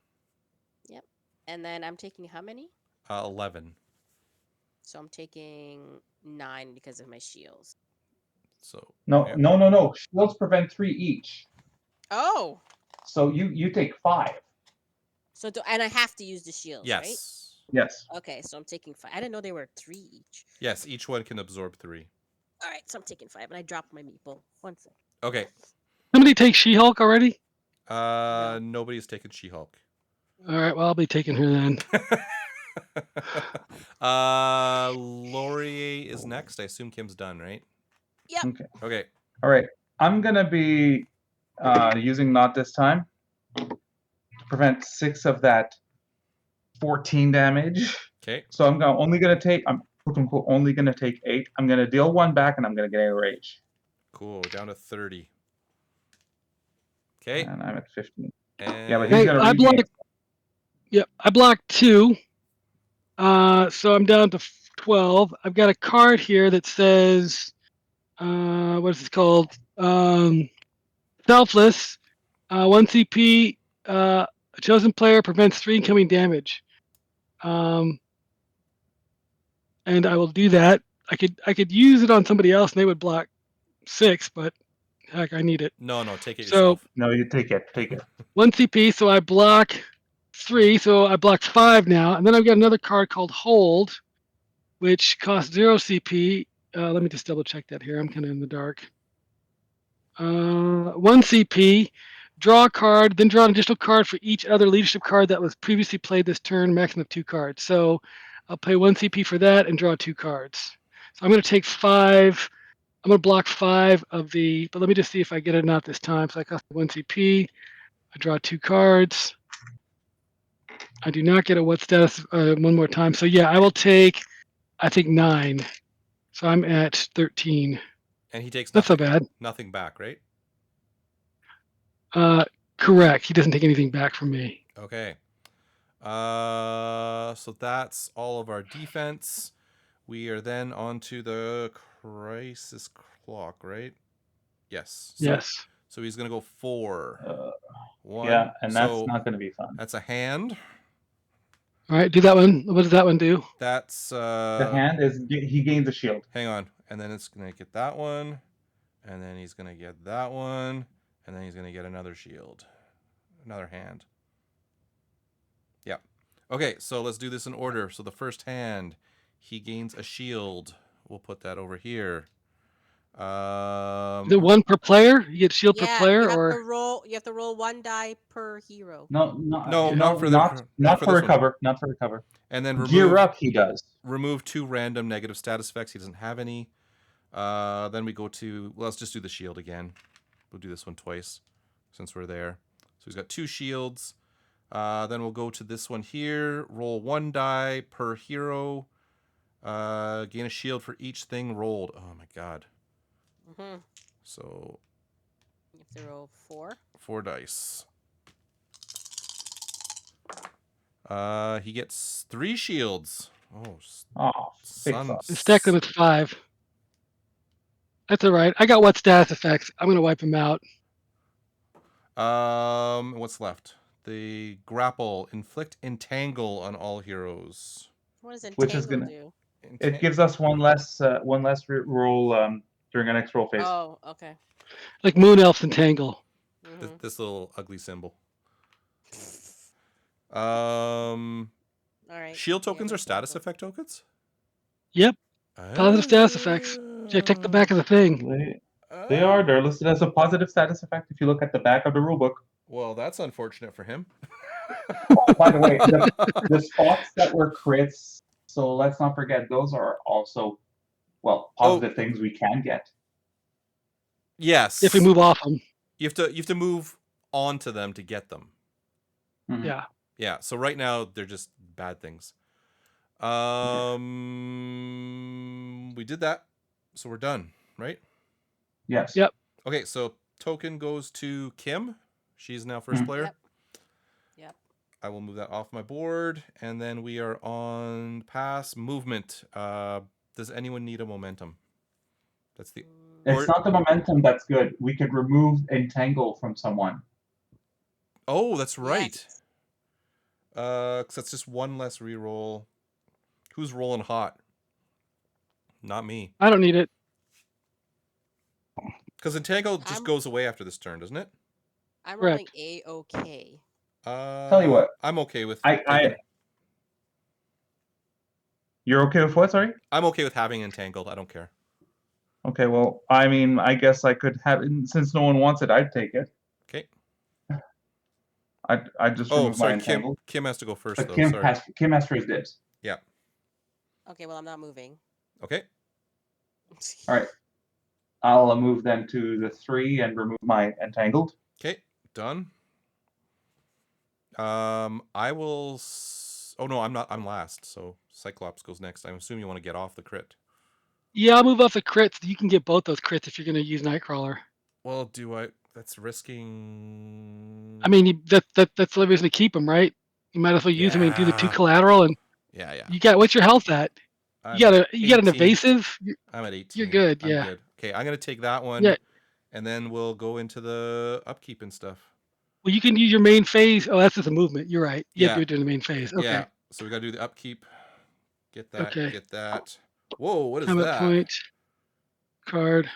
Yep. And then I'm taking how many? 11. So I'm taking 9 because of my shields. So No. yeah. No. Shields prevent 3 each. Oh, So you take 5. so and I have to use the shields, right? Yes. Yes. Okay, so I'm taking 5. I didn't know they were 3 each. Yes, each one can absorb 3. All right, so I'm taking 5, and I dropped my meeple. 1 second. Okay. Somebody take She-Hulk already? No. Nobody's taken She-Hulk. All right, well, I'll be taking her then. Laurier is next. I assume Kim's done, right? Yep. Okay. Okay. All right. I'm gonna be using not this time to prevent 6 of that 14 damage. Okay. So I'm only gonna take. I'm quote unquote only gonna take 8. I'm gonna deal 1 back, and I'm gonna get a rage. Cool. Down to 30. Okay. And I'm at 15. And Yeah, but he's Hey, gonna I regain. blocked. Yep, I blocked 2. So I'm down to 12. I've got a card here that says, what is it called? Selfless. 1 CP. A chosen player prevents 3 incoming damage. And I will do that. I could use it on somebody else, and they would block 6, but heck, I need it. no, take it So yourself. No, you take it. Take it. 1 CP, so I block 3, so I block 5 now, and then I've got another card called Hold, which costs 0 CP. Let me just double check that here. I'm kind of in the dark. 1 CP, draw a card, then draw an additional card for each other leadership card that was previously played this turn, maximum of 2 cards. So I'll pay 1 CP for that and draw 2 cards. So I'm going to take 5. I'm going to block 5 of the, but let me just see if I get it or not this time. So I cost 1 CP. I draw 2 cards. I do not get a what status one more time. So yeah, I will take, I think 9. So I'm at 13. And he takes Not so nothing. bad. Nothing back, right? Correct. He doesn't take anything back from me. Okay. So that's all of our defense. We are then on to the crisis clock, right? Yes. So, Yes. So he's gonna go 4. 1. Yeah, and that's so not gonna be fun. that's a hand. All right. Do that one. What does that one do? That's The hand is he gains a shield. hang on. And then it's gonna get that one. And then he's gonna get that one. And then he's gonna get another shield. Another hand. Yeah. Okay, so let's do this in order. So the first hand, he gains a shield. We'll put that over here. The one per player? You get shield per Yeah, player, you have or to roll. You have to roll 1 die per hero. No, No, not for not the not for for this one. recover. Not for recover. And then Gear up, he does. remove 2 random negative status effects. He doesn't have any. Then we go to, well, let's just do the shield again. We'll do this one twice since we're there. So he's got 2 shields. Then we'll go to this one here. Roll 1 die per hero. Gain a shield for each thing rolled. Oh my god. Mm-hmm. So You have to roll 4. 4 dice. He gets 3 shields. Oh, Oh, big son. fuck. Stack them at 5. That's all right. I got what status effects. I'm gonna wipe them out. What's left? The grapple, inflict entangle on all heroes. What does Which is entangle gonna- do? It gives us one less roll during our next roll phase. Oh, okay. Like Moon Elf's Entangle. Mm-hmm. This little ugly symbol. All right. Shield yeah, tokens are status entangle. effect tokens? Yep. Positive status effects. Check the back of the thing. They are. They're listed as a positive status effect if you look at the back of the rulebook. Well, that's unfortunate for him. Oh, by the way, the spots that were crits, so let's not forget, those are also, well, positive things we can get. Yes. If we move off them. You have to move onto them to get them. Mhm. Yeah. Yeah. So right now they're just bad things. We did that, so we're done, right? Yes. Yep. Okay. So token goes to Kim. She's now first Mhm. player. Yep. I will move that off my board, and then we are on pass movement. Does anyone need a momentum? That's the. It's Or- not the momentum that's good. We could remove entangle from someone. Oh, that's right. Yes. 'Cause that's just one less reroll. Who's rolling hot? Not me. I don't need it. Because entangle just I'm- goes away after this turn, doesn't it? I'm Correct. rolling A-OK. Tell you what, I'm okay with. You're okay with what? Sorry. I'm okay with having entangled. I don't care. Okay. Well, I mean, I guess I could have, since no one wants it, I'd take it. Okay. I'd just Oh, remove my sorry. entangle. Kim has to go first, But though. Kim Sorry. has first dibs. Okay, well, I'm not moving. Okay. All right. I'll move then to the 3 and remove my entangled. Okay. Done. I will. Oh no, I'm not. I'm last. So Cyclops goes next. I'm assuming you want to get off the crit. Yeah, I'll move off the crits. You can get both those crits if you're going to use Nightcrawler. Well, do I? That's risking. I mean, that's the only reason to keep them, right? You might as well use them and do the 2 Yeah. collateral. And Yeah. you got, what's your health at? You got an 18. evasive. I'm at 18. You're good. I'm Yeah. good. Okay, I'm gonna take that one. Yeah. And then we'll go into the upkeep and stuff. Well, you can use your main phase. Oh, that's just a movement. You're right. Yeah. Yep, you're doing the main phase. Okay. Yeah. So we gotta do the upkeep. Get that. Okay. Get that. Whoa! What is Combat that? point. Card.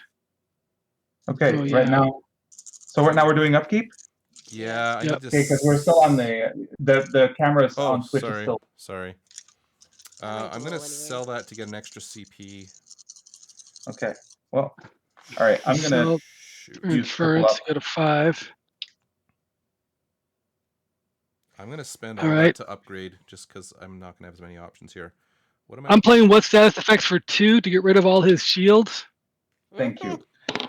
Okay. Oh, yeah. Right now. So right now we're doing upkeep. Yeah. I Yep. need to. Okay, because we're still on the cameras Oh, on Twitch is sorry. still. Sorry. I might I'm roll gonna anyway. sell that to get an extra CP. Okay. Well. All right. I'm gonna So, Shoot. use triple transference. up. Go to 5. I'm gonna spend All all right. that to upgrade, just because I'm not gonna have as many options here. What am I? I'm playing what status effects for 2 to get rid of all his shields. Thank you.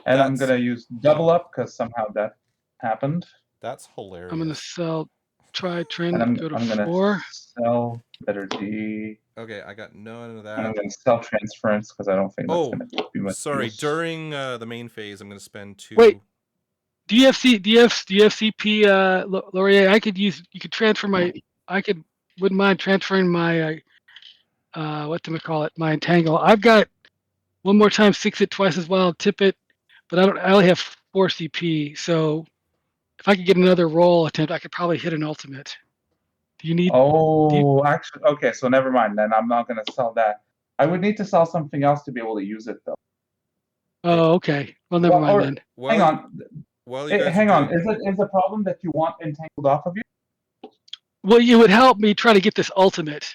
And I'm That's- gonna use double up because somehow that happened. That's hilarious. I'm gonna sell. Try And trend. I'm Go to gonna 4. sell better D. Okay, I got none of And that. I'm gonna sell transference because I don't think that's Oh, gonna be much Sorry, use. during the main phase, I'm gonna spend 2. Wait. Do you have CP, Laurier? I could use. You could transfer my. Wouldn't mind transferring my. Whatchamacallit, my entangle. I've got one more time 6 it twice as well. Tip it, but I only have 4 CP. So if I could get another roll attempt, I could probably hit an ultimate. Do you need? Oh, actually, okay. So never mind. Then I'm not gonna sell that. I would need to sell something else to be able to use it, though. Oh, okay. Well, never Well, or- mind then. Well, hang on. Well, you guys Hang are on. doing- Is the problem that you want entangled off of you? Well, it would help me try to get this ultimate.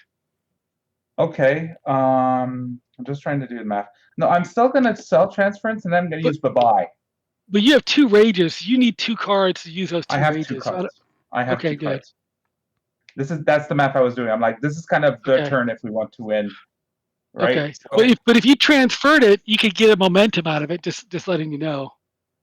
Okay. I'm just trying to do the math. No, I'm still gonna sell transference, and then I'm gonna But- use bye-bye. But you have 2 rages. You need 2 cards to use those 2 I have rages. 2 So cards. I have okay, 2 good. cards. That's the math I was doing. I'm like, this is kind of the Okay. turn if we want to win, right? Okay. So- But if you transferred it, you could get a momentum out of it. Just letting you know.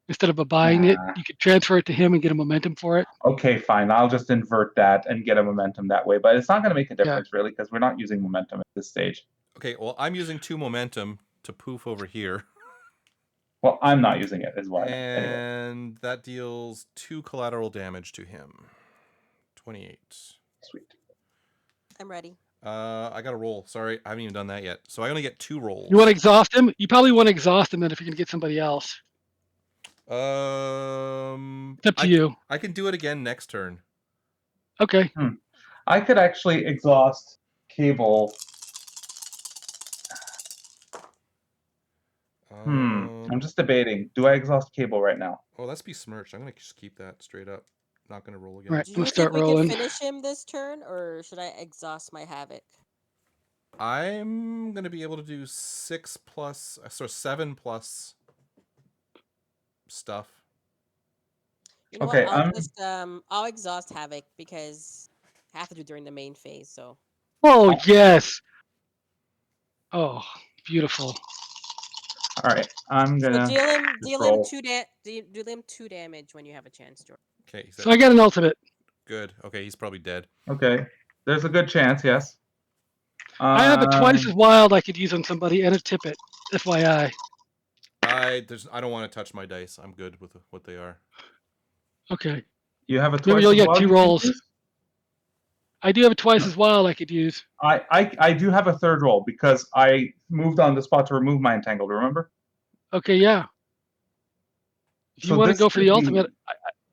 Instead of buying it, Nah. you could transfer it to him and get a momentum for it. Okay, fine. I'll just invert that and get a momentum that way. But it's not going to make a Yeah. difference really because we're not using momentum at this stage. Okay, well, I'm using 2 momentum to poof over here. Well, I'm not using it as well. Anyway. And that deals 2 collateral damage to him. 28. Sweet. I'm ready. I got to roll. Sorry, I haven't even done that yet. So I only get 2 rolls. You want to exhaust him? You probably want to exhaust him then if you're going to get somebody else. It's up to you. I can do it again next turn. Okay. I could actually exhaust Cable. I'm just debating. Do I exhaust Cable right now? Oh, that's besmirched. I'm going to just keep that straight up. Not going to roll again. All right, Do I'm going you to start think we rolling. can finish him this turn, or should I exhaust my Havoc? I'm going to be able to do 6 plus, so 7 plus stuff. You know Okay, what? I'll exhaust Havoc because I have to do it during the main phase. So Oh, yes. Oh, beautiful. All right, I'm so gonna deal him roll. 2 damage when you have a chance, George. Okay, So I got an ultimate. good. Okay, he's probably dead. Okay, there's a good chance, yes. I have a twice as wild I could use on somebody and a tippet. FYI. I don't want to touch my dice. I'm good with what they are. Okay. You have a Maybe twice you'll as get wild 2 you can rolls. use? I do have a twice as wild I could use. I do have a third roll because I moved on the spot to remove my entangled. Remember? Okay, yeah. If you So want to this go for could the be- ultimate,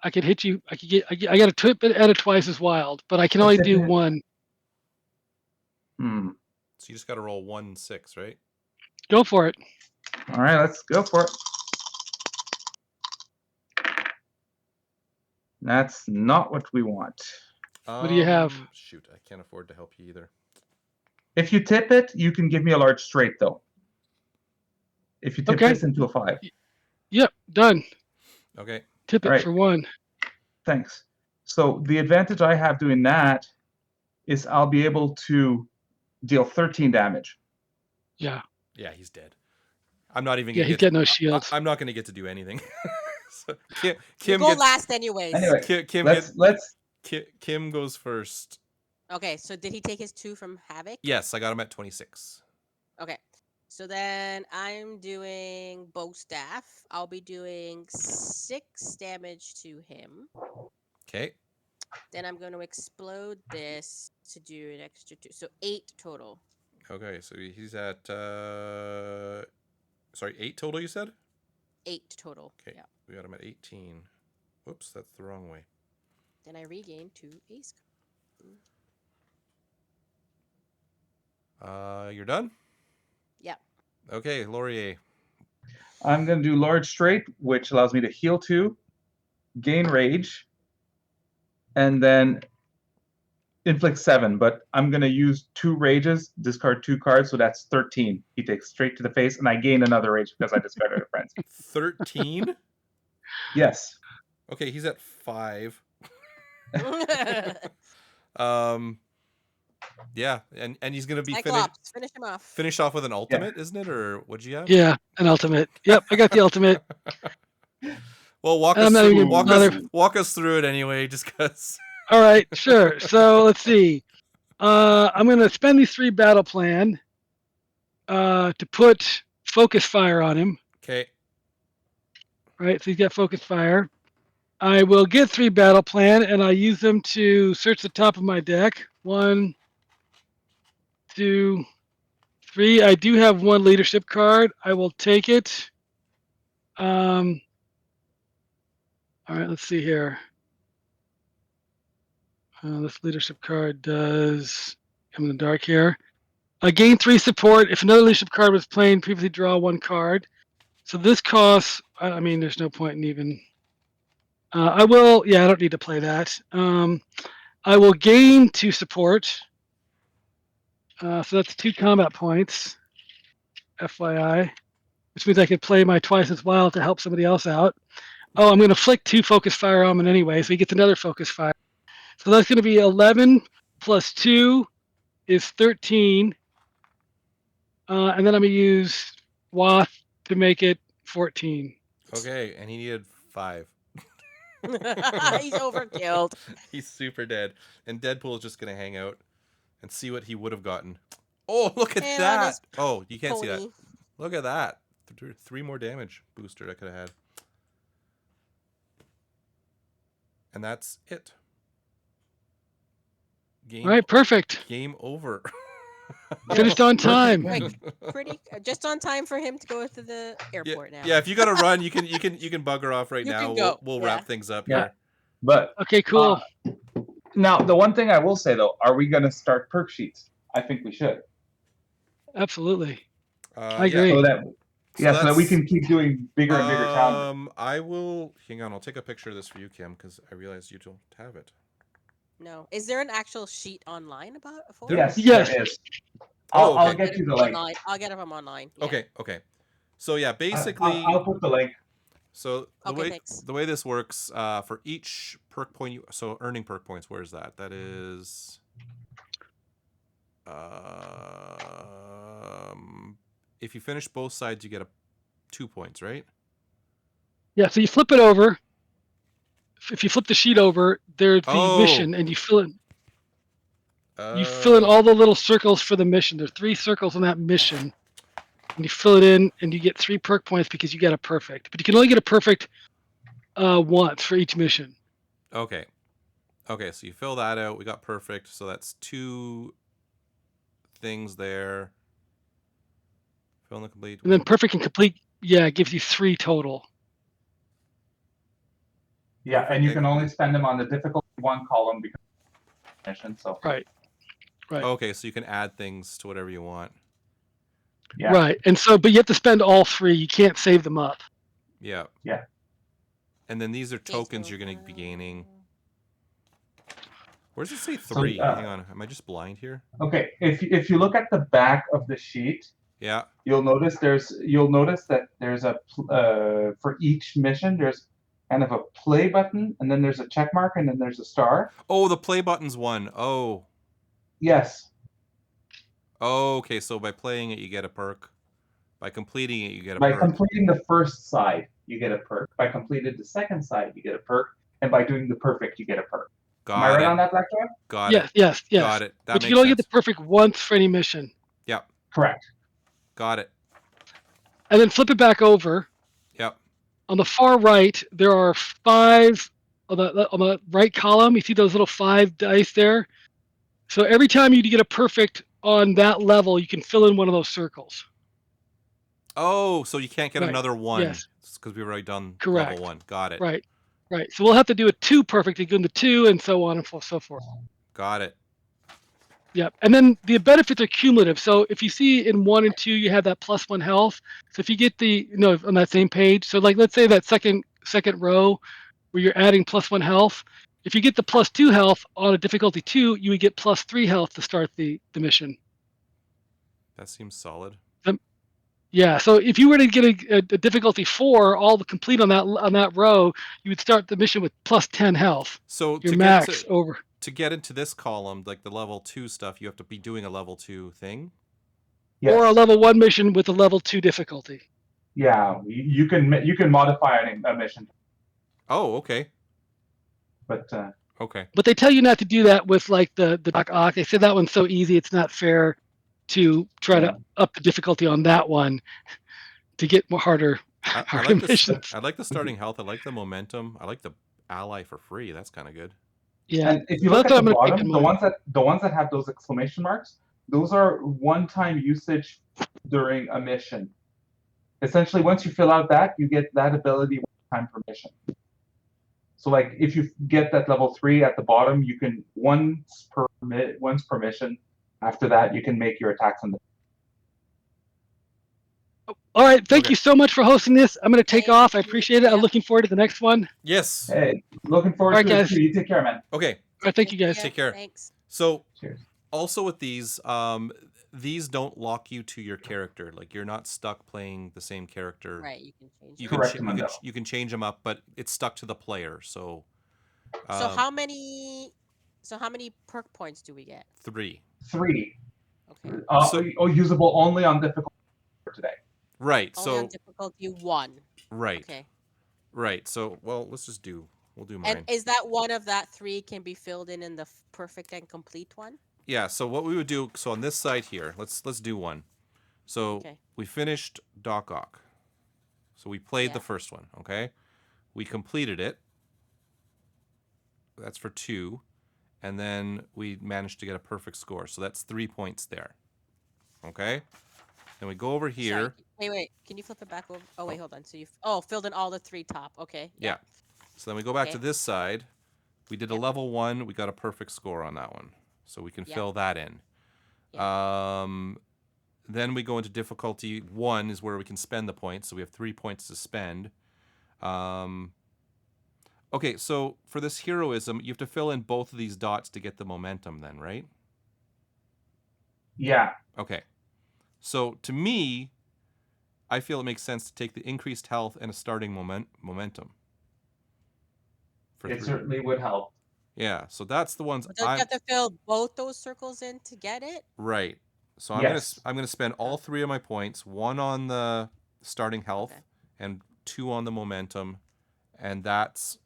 I could hit you. I got a tippet and a twice as wild, but I can only do one. Hmm. So you just got to roll 1 6, right? Go for it. All right, let's go for it. That's not what we want. What do you have? Shoot, I can't afford to help you either. If you tip it, you can give me a large straight, though. If you tip Okay. this into a 5. Yep, done. Okay. Tip it All right. for 1. Thanks. So the advantage I have doing that is I'll be able to deal 13 damage. Yeah. Yeah, he's dead. I'm not even Yeah, gonna he's get got no shields. I'm not gonna get to do anything. So, You Kim go gets last anyways. Anyway, Kim Kim goes first. Okay, so did he take his 2 from Havoc? Yes, I got him at 26. Okay. So then I'm doing bow staff. I'll be doing 6 damage to him. Okay. Then I'm going to explode this to do an extra 2. So 8 total. Okay, so he's at sorry, 8 total you said? 8 total. Okay. Yeah. We got him at 18. Whoops, that's the wrong way. Then I regain 2 ace. You're done? Yeah. Okay, Laurier. I'm going to do large straight, which allows me to heal 2, gain rage, and then inflict 7. But I'm going to use 2 rages, discard 2 cards, so that's 13. He takes straight to the face, and I gain another rage because I discarded a frenzy. 13? Yes. Okay, he's at 5. Yeah, and he's gonna be Cyclops, finish him off. finish off with an ultimate, isn't it? Or what'd you have? Yeah, an ultimate. Yep, I got the ultimate. Well, walk I'm us not through, even gonna walk us through it anyway, just because. All right, sure. So let's see. I'm going to spend these 3 battle plan to put focus fire on him. Okay. Right, so he's got focus fire. I will get 3 battle plan, and I'll use them to search the top of my deck. 1, 2, 3. I do have 1 leadership card. I will take it. All right, let's see here. This leadership card does come in the dark here. I gain 3 support. If another leadership card was playing, previously draw 1 card. So this costs, I mean, there's no point in even. I don't need to play that. I will gain 2 support. So that's 2 combat points, FYI, which means I could play my twice as wild to help somebody else out. Oh, I'm going to flick 2 focus fire on him anyway, so he gets another focus fire. So that's going to be 11 plus 2 is 13. And then I'm going to use Wath to make it 14. Okay, and he needed 5. He's overkilled. He's super dead. And Deadpool is just going to hang out and see what he would have gotten. Oh, look at And on that. his Oh, you can't see that. pony. Look at that. 3 more damage booster I could have had. And that's it. Game, All right, perfect. game over. Finished on time. Quick, pretty just on time for him to go to the Yeah, airport now. yeah, if you got to run, you can bugger off right You now. can go, We'll yeah. wrap things up Yeah. here. But Okay, cool. now, the one thing I will say, though, are we going to start perk sheets? I think we should. Absolutely. I Yeah. agree. So that, so that we that's- can keep doing bigger and bigger challenges. I will, hang on, I'll take a picture of this for you, Kim, because I realize you don't have it. No. Is there an actual sheet online about it? Yes, Yes. there is. Oh, I'll okay. get you the link. Online. I'll get it from online. Yeah. Okay. So yeah, basically, I'll put the link. so Okay, thanks. the way this works, for each perk point, so earning perk points, where is that? That is, if you finish both sides, you get 2 points, right? Yeah, so you flip it over. If you flip the sheet over, there's the Oh. mission, and you fill in all the little circles for the mission. There's 3 circles on that mission, and you fill it in, and you get 3 perk points because you get a perfect. But you can only get a perfect once for each mission. Okay, so you fill that out. We got perfect, so that's 2 things there. Fill in the complete. And then perfect and complete, it gives you 3 total. Yeah, Perfect. and you can only spend them on the difficulty 1 column because of mission. So Right. Okay, so you can add things to whatever you want. Yeah. Right. And so, but you have to spend all 3. You can't save them up. Yeah. Yeah. And then these are Okay, tokens so, you're going to be gaining. Where does it say 3? So, Hang on, am I just blind here? okay, if you look at the back of the sheet, Yeah. you'll notice that there's a for each mission there's kind of a play button, and then there's a check mark, and then there's a star. Oh, the play button's 1. Oh. Yes. Oh, okay, so by playing it, you get a perk. By completing it, you get a By perk. completing the first side, you get a perk. By completing the second side, you get a perk. And by doing the perfect, you get a perk. Am I Got right it. on that, Blackjack? Got it. Yes. Got it. That But makes you can only sense. get the perfect once for any mission. Yep. Correct. Got it. And then flip it back over. Yep. On the far right, there are 5 on the right column. You see those little 5 dice there. So every time you get a perfect on that level, you can fill in one of those circles. Oh, so you can't get Right. another 1. Yes. Because we've already done Correct. level 1. Got it. Right. So we'll have to do a 2 perfect to go into 2, and so on and so forth. Got it. Yep. And then the benefits are cumulative. So if you see in 1 and 2, you have that +1 health. So if you get on that same page, so like let's say that second row where you're adding +1 health, if you get the +2 health on a difficulty 2, you would get +3 health to start the mission. That seems solid. Yeah. So if you were to get a difficulty 4, all the complete on that row, you would start the mission with +10 health. So Your max over. to get into this column, like the level 2 stuff, you have to be doing a level 2 thing. Yes. Or a level 1 mission with a level 2 difficulty. Yeah, you can modify a mission, Oh, okay. but Okay. But they tell you not to do that with like the Doc Ock. They say that one's so easy, it's not fair to try to up the difficulty on that one to get more harder missions. I like the starting health. I like the momentum. I like the ally for free. That's kind of good. Yeah. and if you So look that's at what the I'm gonna keep bottom, in the ones that have those exclamation marks, those are one-time usage during a mission. Essentially, once you fill out that, you get that ability one time per mission. So, like, if you get that level 3 at the bottom, you can once per mission. After that, you can make your attacks on the. All right. Thank Okay. you so much for hosting this. I'm going to take Thank off. I you. appreciate it. I'm Yeah. looking forward to the next one. Yes. Hey, looking forward All right, to it guys. too. You take care, man. Okay. All right. Thank you, guys. Take care. Thanks. So Cheers. also with these don't lock you to your character. Like you're not stuck playing the same character. Right, you can change. You it. can Correct, ch- Mundo. you can change them up, but it's stuck to the player. So. So how many perk points do we get? 3. 3. Okay. Usable only on difficulty for today. Right. Only So on difficulty 1. right. Okay. Right. So, well, we'll do mine. And is that one of that 3 can be filled in the perfect and complete one? Yeah. So what we would do. So on this side here, let's do one. So Okay. we finished Doc Ock. So we played Yeah. the first one. Okay. We completed it. That's for 2. And then we managed to get a perfect score. So that's 3 points there. Okay. Then we go over here. Sorry. Wait. Can you flip it back over? Oh, wait, Oh. hold on. So you filled in all the 3 top. Okay. Yeah. So then we go back to Okay. this side. We did a Yep. level 1. We got a perfect score on that one. So we can Yep. fill that in. Yep. Then we go into difficulty 1 is where we can spend the points. So we have 3 points to spend. Okay, so for this heroism, you have to fill in both of these dots to get the momentum then, right? Yeah. Okay. So to me, I feel it makes sense to take the increased health and a starting momentum. It certainly would help. Yeah, so that's the ones But don't you have to fill both those circles in to get it? Right. So Yes. I'm gonna spend all 3 of my points, 1 on the starting health Okay. and 2 on the momentum, and that's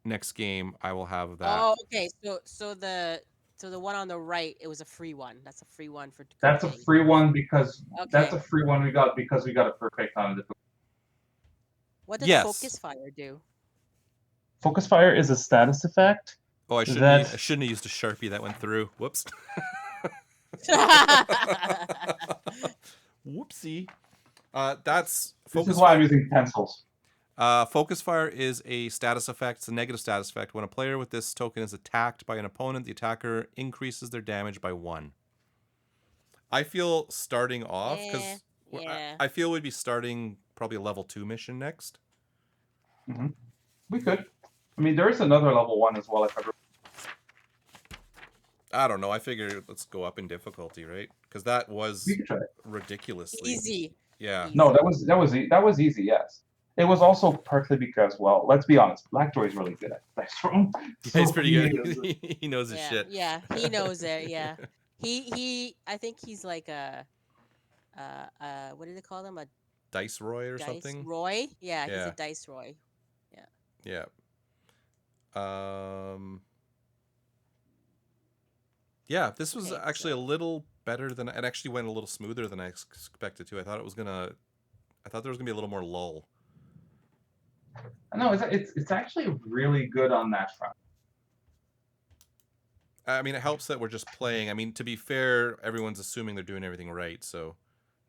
next game I will have that. Oh, okay. So the one on the right, it was a free one. That's a free one for That's a completing. free one because Okay. we got a perfect on it. What did Yes. Focus Fire do? Focus Fire is a status effect. Oh, I shouldn't have used a Sharpie that went through. Whoops. Whoopsie. That's This Focus is why I'm Fire. using pencils. Focus Fire is a status effect. It's a negative status effect. When a player with this token is attacked by an opponent, the attacker increases their damage by 1. I feel starting off because yeah. I feel we'd be starting probably a level 2 mission next. Mm-hmm. We could. I mean, there is another level 1 as well. If ever. I don't know. I figure let's go up in difficulty, right? Because that was We could try it. ridiculously Easy. Yeah. No, that was easy. Yes. It was also partly because, well, let's be honest, Blackjoy is really good at dice rolling. Yeah, he's pretty good. He knows his shit. Yeah, he knows it. Yeah, he. I think he's like what do they call them? A Dice Roy or dice something? Roy? Yeah, he's Yeah. a dice Roy. Yeah. Yeah, this was Okay, actually a little better than it actually went a little smoother than I expected to. I thought there was gonna be a little more lull. No, it's actually really good on that front. I mean, it helps that we're just playing. I mean, to be fair, everyone's assuming they're doing everything right, so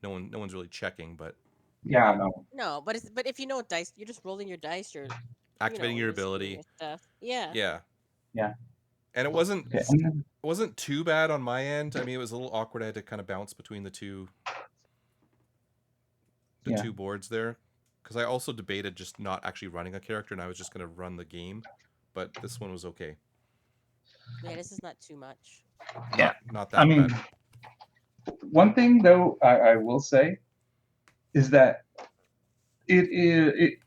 no one's really checking. But Yeah, no. No, but if you know dice, you're just rolling your dice. You're activating your you're just doing ability. your stuff. Yeah. Yeah. Yeah. And it wasn't Okay. And then, it wasn't too bad on my end. I mean, it was a little awkward. I had to kind of bounce between the two two boards there, because I also debated just not actually running a character, and I was just going to run the game. But this one was okay. Yeah, this is not too much. Yeah. Not that I mean, bad. one thing though I will say is that it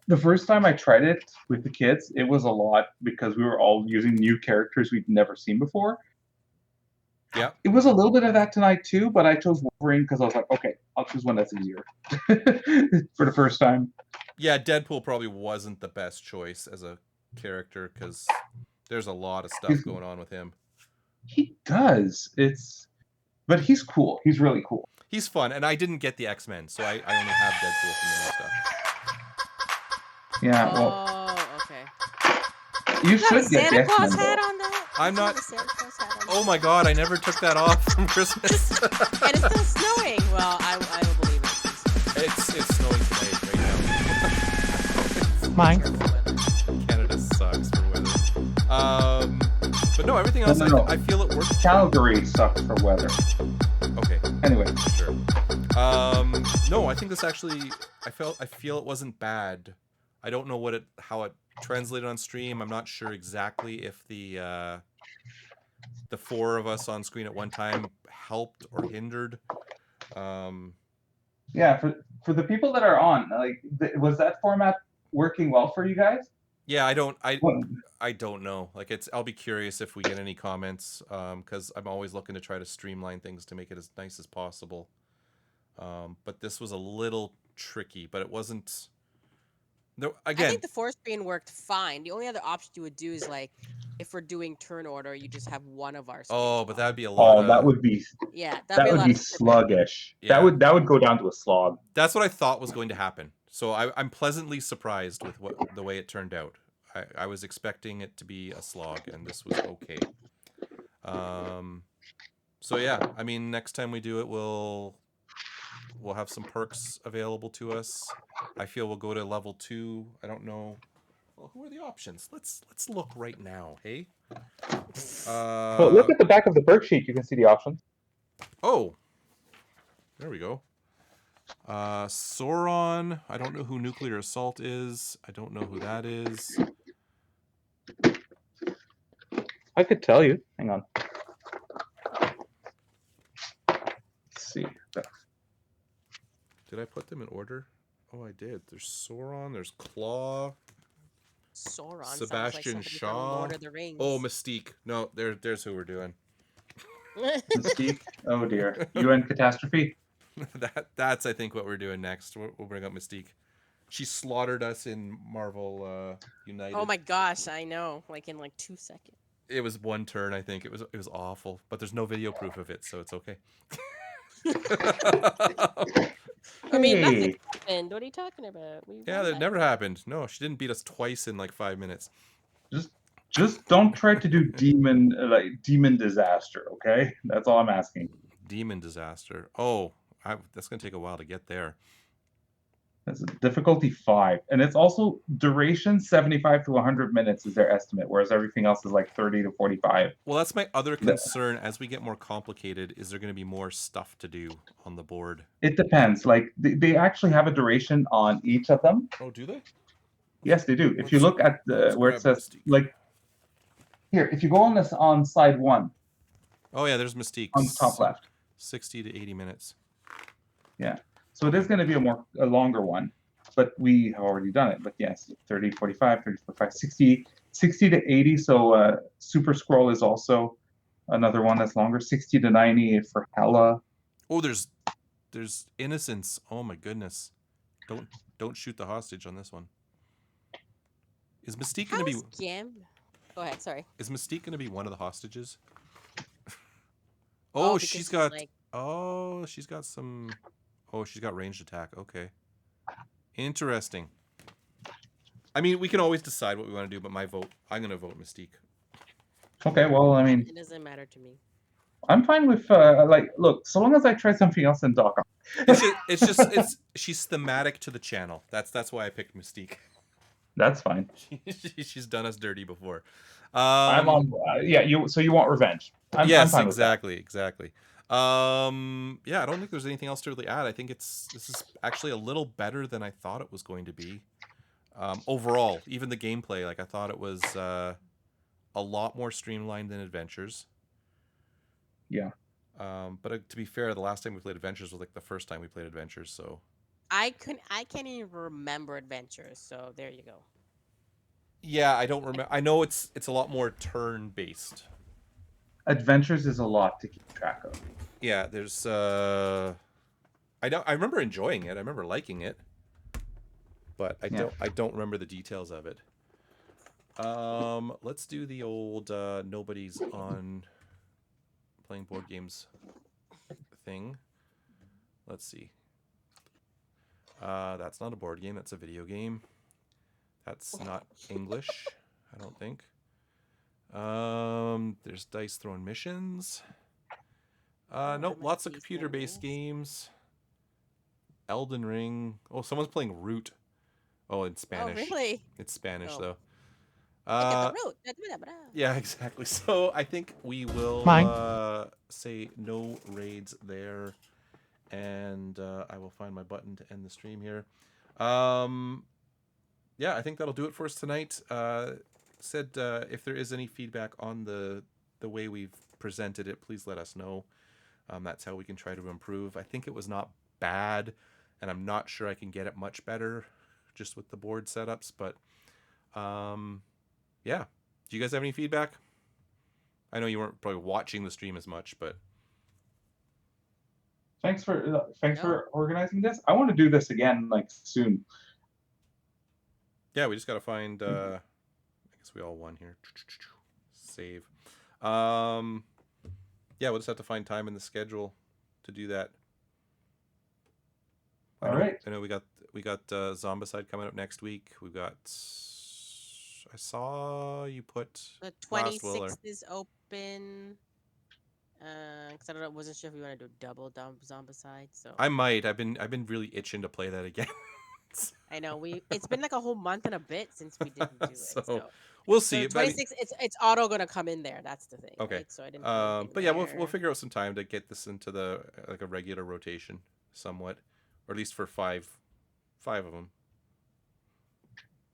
the first time I tried it with the kids, it was a lot because we were all using new characters we'd never seen before. Yeah. It was a little bit of that tonight too, but I chose Wolverine because I was like, okay, I'll choose one that's easier for the first time. Yeah, Deadpool probably wasn't the best choice as a character because there's a lot of stuff going on with him. He does. But he's cool. He's really cool. He's fun, and I didn't get the X-Men, so I only have Deadpool from the new stuff. Yeah, well. Oh, okay. You should get Santa the Claus X-Men, hat though. on that? I'm not. Santa Claus hat on Oh my god, I never took that off from Christmas. And it's still snowing. Well, I will believe it. It's snowing today, right now. Mine. Canada sucks for weather. But no, everything else, No. I feel it works. Calgary sucks for weather. Okay. Anyway. Sure. No, I think this actually, I feel it wasn't bad. I don't know how it translated on stream. I'm not sure exactly if the 4 of us on screen at one time helped or hindered. Yeah, for the people that are on, like, was that format working well for you guys? Yeah, I don't know. Like, I'll be curious if we get any comments, because I'm always looking to try to streamline things to make it as nice as possible. But this was a little tricky, but it wasn't I Again, think the 4 screen worked fine. The only other option you would do is like, if we're doing turn order, you just have one of our screens. oh, but that'd be a lot Oh, that of would be Yeah, that'd be a lot of skipping. sluggish. Yeah. That would go down to a slog. That's what I thought was going to happen. So I'm pleasantly surprised with the way it turned out. I was expecting it to be a slog, and this was okay. So yeah, I mean, next time we do it, we'll have some perks available to us. I feel we'll go to level 2. I don't know. Well, who are the options? Let's look right now. Hey. Well, look at the back of the perk sheet. You can see the options. Oh. There we go. Sauron. I don't know who Nuclear Assault is. I don't know who that is. I could tell you. Hang on. Let's see. Did I put them in order? Oh, I did. There's Sauron. There's Claw. Sauron Sebastian sounds like Shaw. from Lord of the Rings. Oh, Mystique. No, there's who we're doing. Mystique. Oh dear. UN catastrophe. That's I think what we're doing next. We'll bring up Mystique. She slaughtered us in Marvel United. Oh my gosh, I know. Like in like 2 seconds. It was one turn, I think. It was awful, but there's no video proof of it, so it's okay. I mean, Hey. nothing happened. What are you talking about? Yeah, that never happened. No, she didn't beat us twice in like 5 minutes. Just don't try to do demon disaster, okay? That's all I'm asking. Demon disaster. Oh, that's gonna take a while to get there. That's a difficulty 5, and it's also duration 75 to 100 minutes is their estimate, whereas everything else is like 30 to 45. Well, that's my other concern. As we get more complicated, is there going to be more stuff to do on the board? It depends. Like they actually have a duration on each of them. Oh, do they? Yes, they do. If you look at where it says Mystique. like here, if you go on slide 1 Oh yeah, there's Mystique on the top left. 60 to 80 minutes. Yeah. So it is going to be a longer one, but we have already done it. But yes, 30, 45, 30, 45, 60 to 80. So Super Scroll is also another one that's longer. 60 to 90 for Hela. Oh, there's Innocence. Oh my goodness. Don't shoot the hostage on this one. Is Mystique going to be Go ahead, sorry. Is Mystique going to be one of the hostages? Oh, Oh, because she's got like- she's got some she's got ranged attack. Okay. Interesting. I mean, we can always decide what we want to do, but I'm going to vote Mystique. Okay, well, I mean, It doesn't matter to me. I'm fine with look, so long as I try something else in Doc. She's thematic to the channel. That's why I picked Mystique. That's fine. She's done us dirty before. I'm on. So you want revenge? I'm fine with that. Exactly. Yeah, I don't think there's anything else to really add. I think this is actually a little better than I thought it was going to be. Overall, even the gameplay, like I thought it was a lot more streamlined than Adventures. Yeah. But to be fair, the last time we played Adventures was like the first time we played Adventures, so. I can't even remember Adventures, so there you go. Yeah, I don't remember. I know it's a lot more turn-based. Adventures is a lot to keep track of. Yeah, there's I remember enjoying it. I remember liking it. But I don't remember the details of it. Let's do the old nobody's on playing board games thing. Let's see. That's not a board game, that's a video game. That's not English, I don't think. There's dice thrown missions. Nope, lots of computer-based games. Elden Ring. Oh, someone's playing Root. Oh, in Spanish. Oh, really? It's Spanish, Oh. though. Yeah, exactly. So I think we will say no raids there. And I will find my button to end the stream here. Yeah, I think that'll do it for us tonight. Said if there is any feedback on the way we've presented it, please let us know. That's how we can try to improve. I think it was not bad, and I'm not sure I can get it much better just with the board setups. But yeah, do you guys have any feedback? I know you weren't probably watching the stream as much, but Thanks for organizing this. I want to do this again like soon. Yeah, we just gotta find. I guess we all won here. Save. Yeah, we'll just have to find time in the schedule to do that. All right. I know we got Zombicide coming up next week. We've got. I saw you put The Last Willer. 26th is open. Because I don't know, wasn't sure if we want to do double Zombicide. So I might. I've been really itching to play that again. I know it's been like a whole month and a bit since we didn't do it. So we'll see. So 26, it's auto gonna come in there. That's the thing. Okay. Right? So I didn't. Put anything but yeah, we'll there. figure out some time to get this into the like a regular rotation, somewhat, or at least for five of them.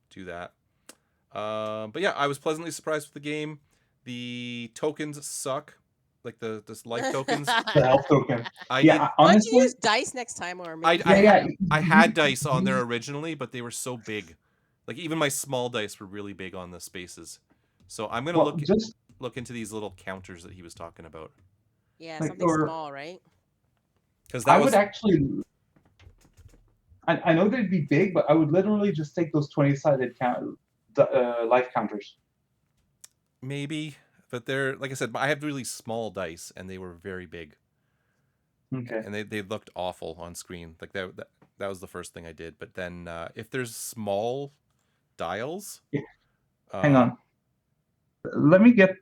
Do that. But yeah, I was pleasantly surprised with the game. The tokens suck, like the life tokens. The health token. Why don't you Honestly, use dice next time, or maybe I had dice on there originally, but they were so big. Like even my small dice were really big on the spaces. So I'm gonna look into these little counters that he was talking about. Yeah, like, something small, right? Because I would actually. I know they'd be big, but I would literally just take those 20-sided life counters. Maybe, but they're like I said, I have really small dice, and they were very big. Okay. And they looked awful on screen. Like that was the first thing I did. But then if there's small dials, Hang on. Let me get.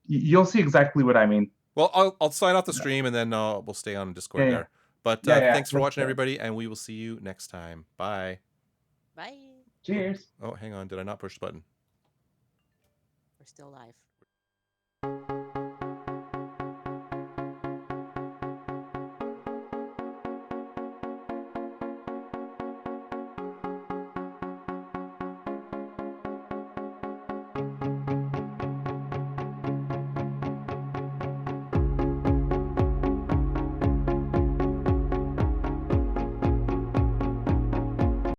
You'll see exactly what I mean. Well, I'll sign off the stream, and then we'll stay on Discord there. But thanks for watching, everybody, and we will see you next time. Bye. Bye. Cheers. Oh, hang on. Did I not push the button? We're still live.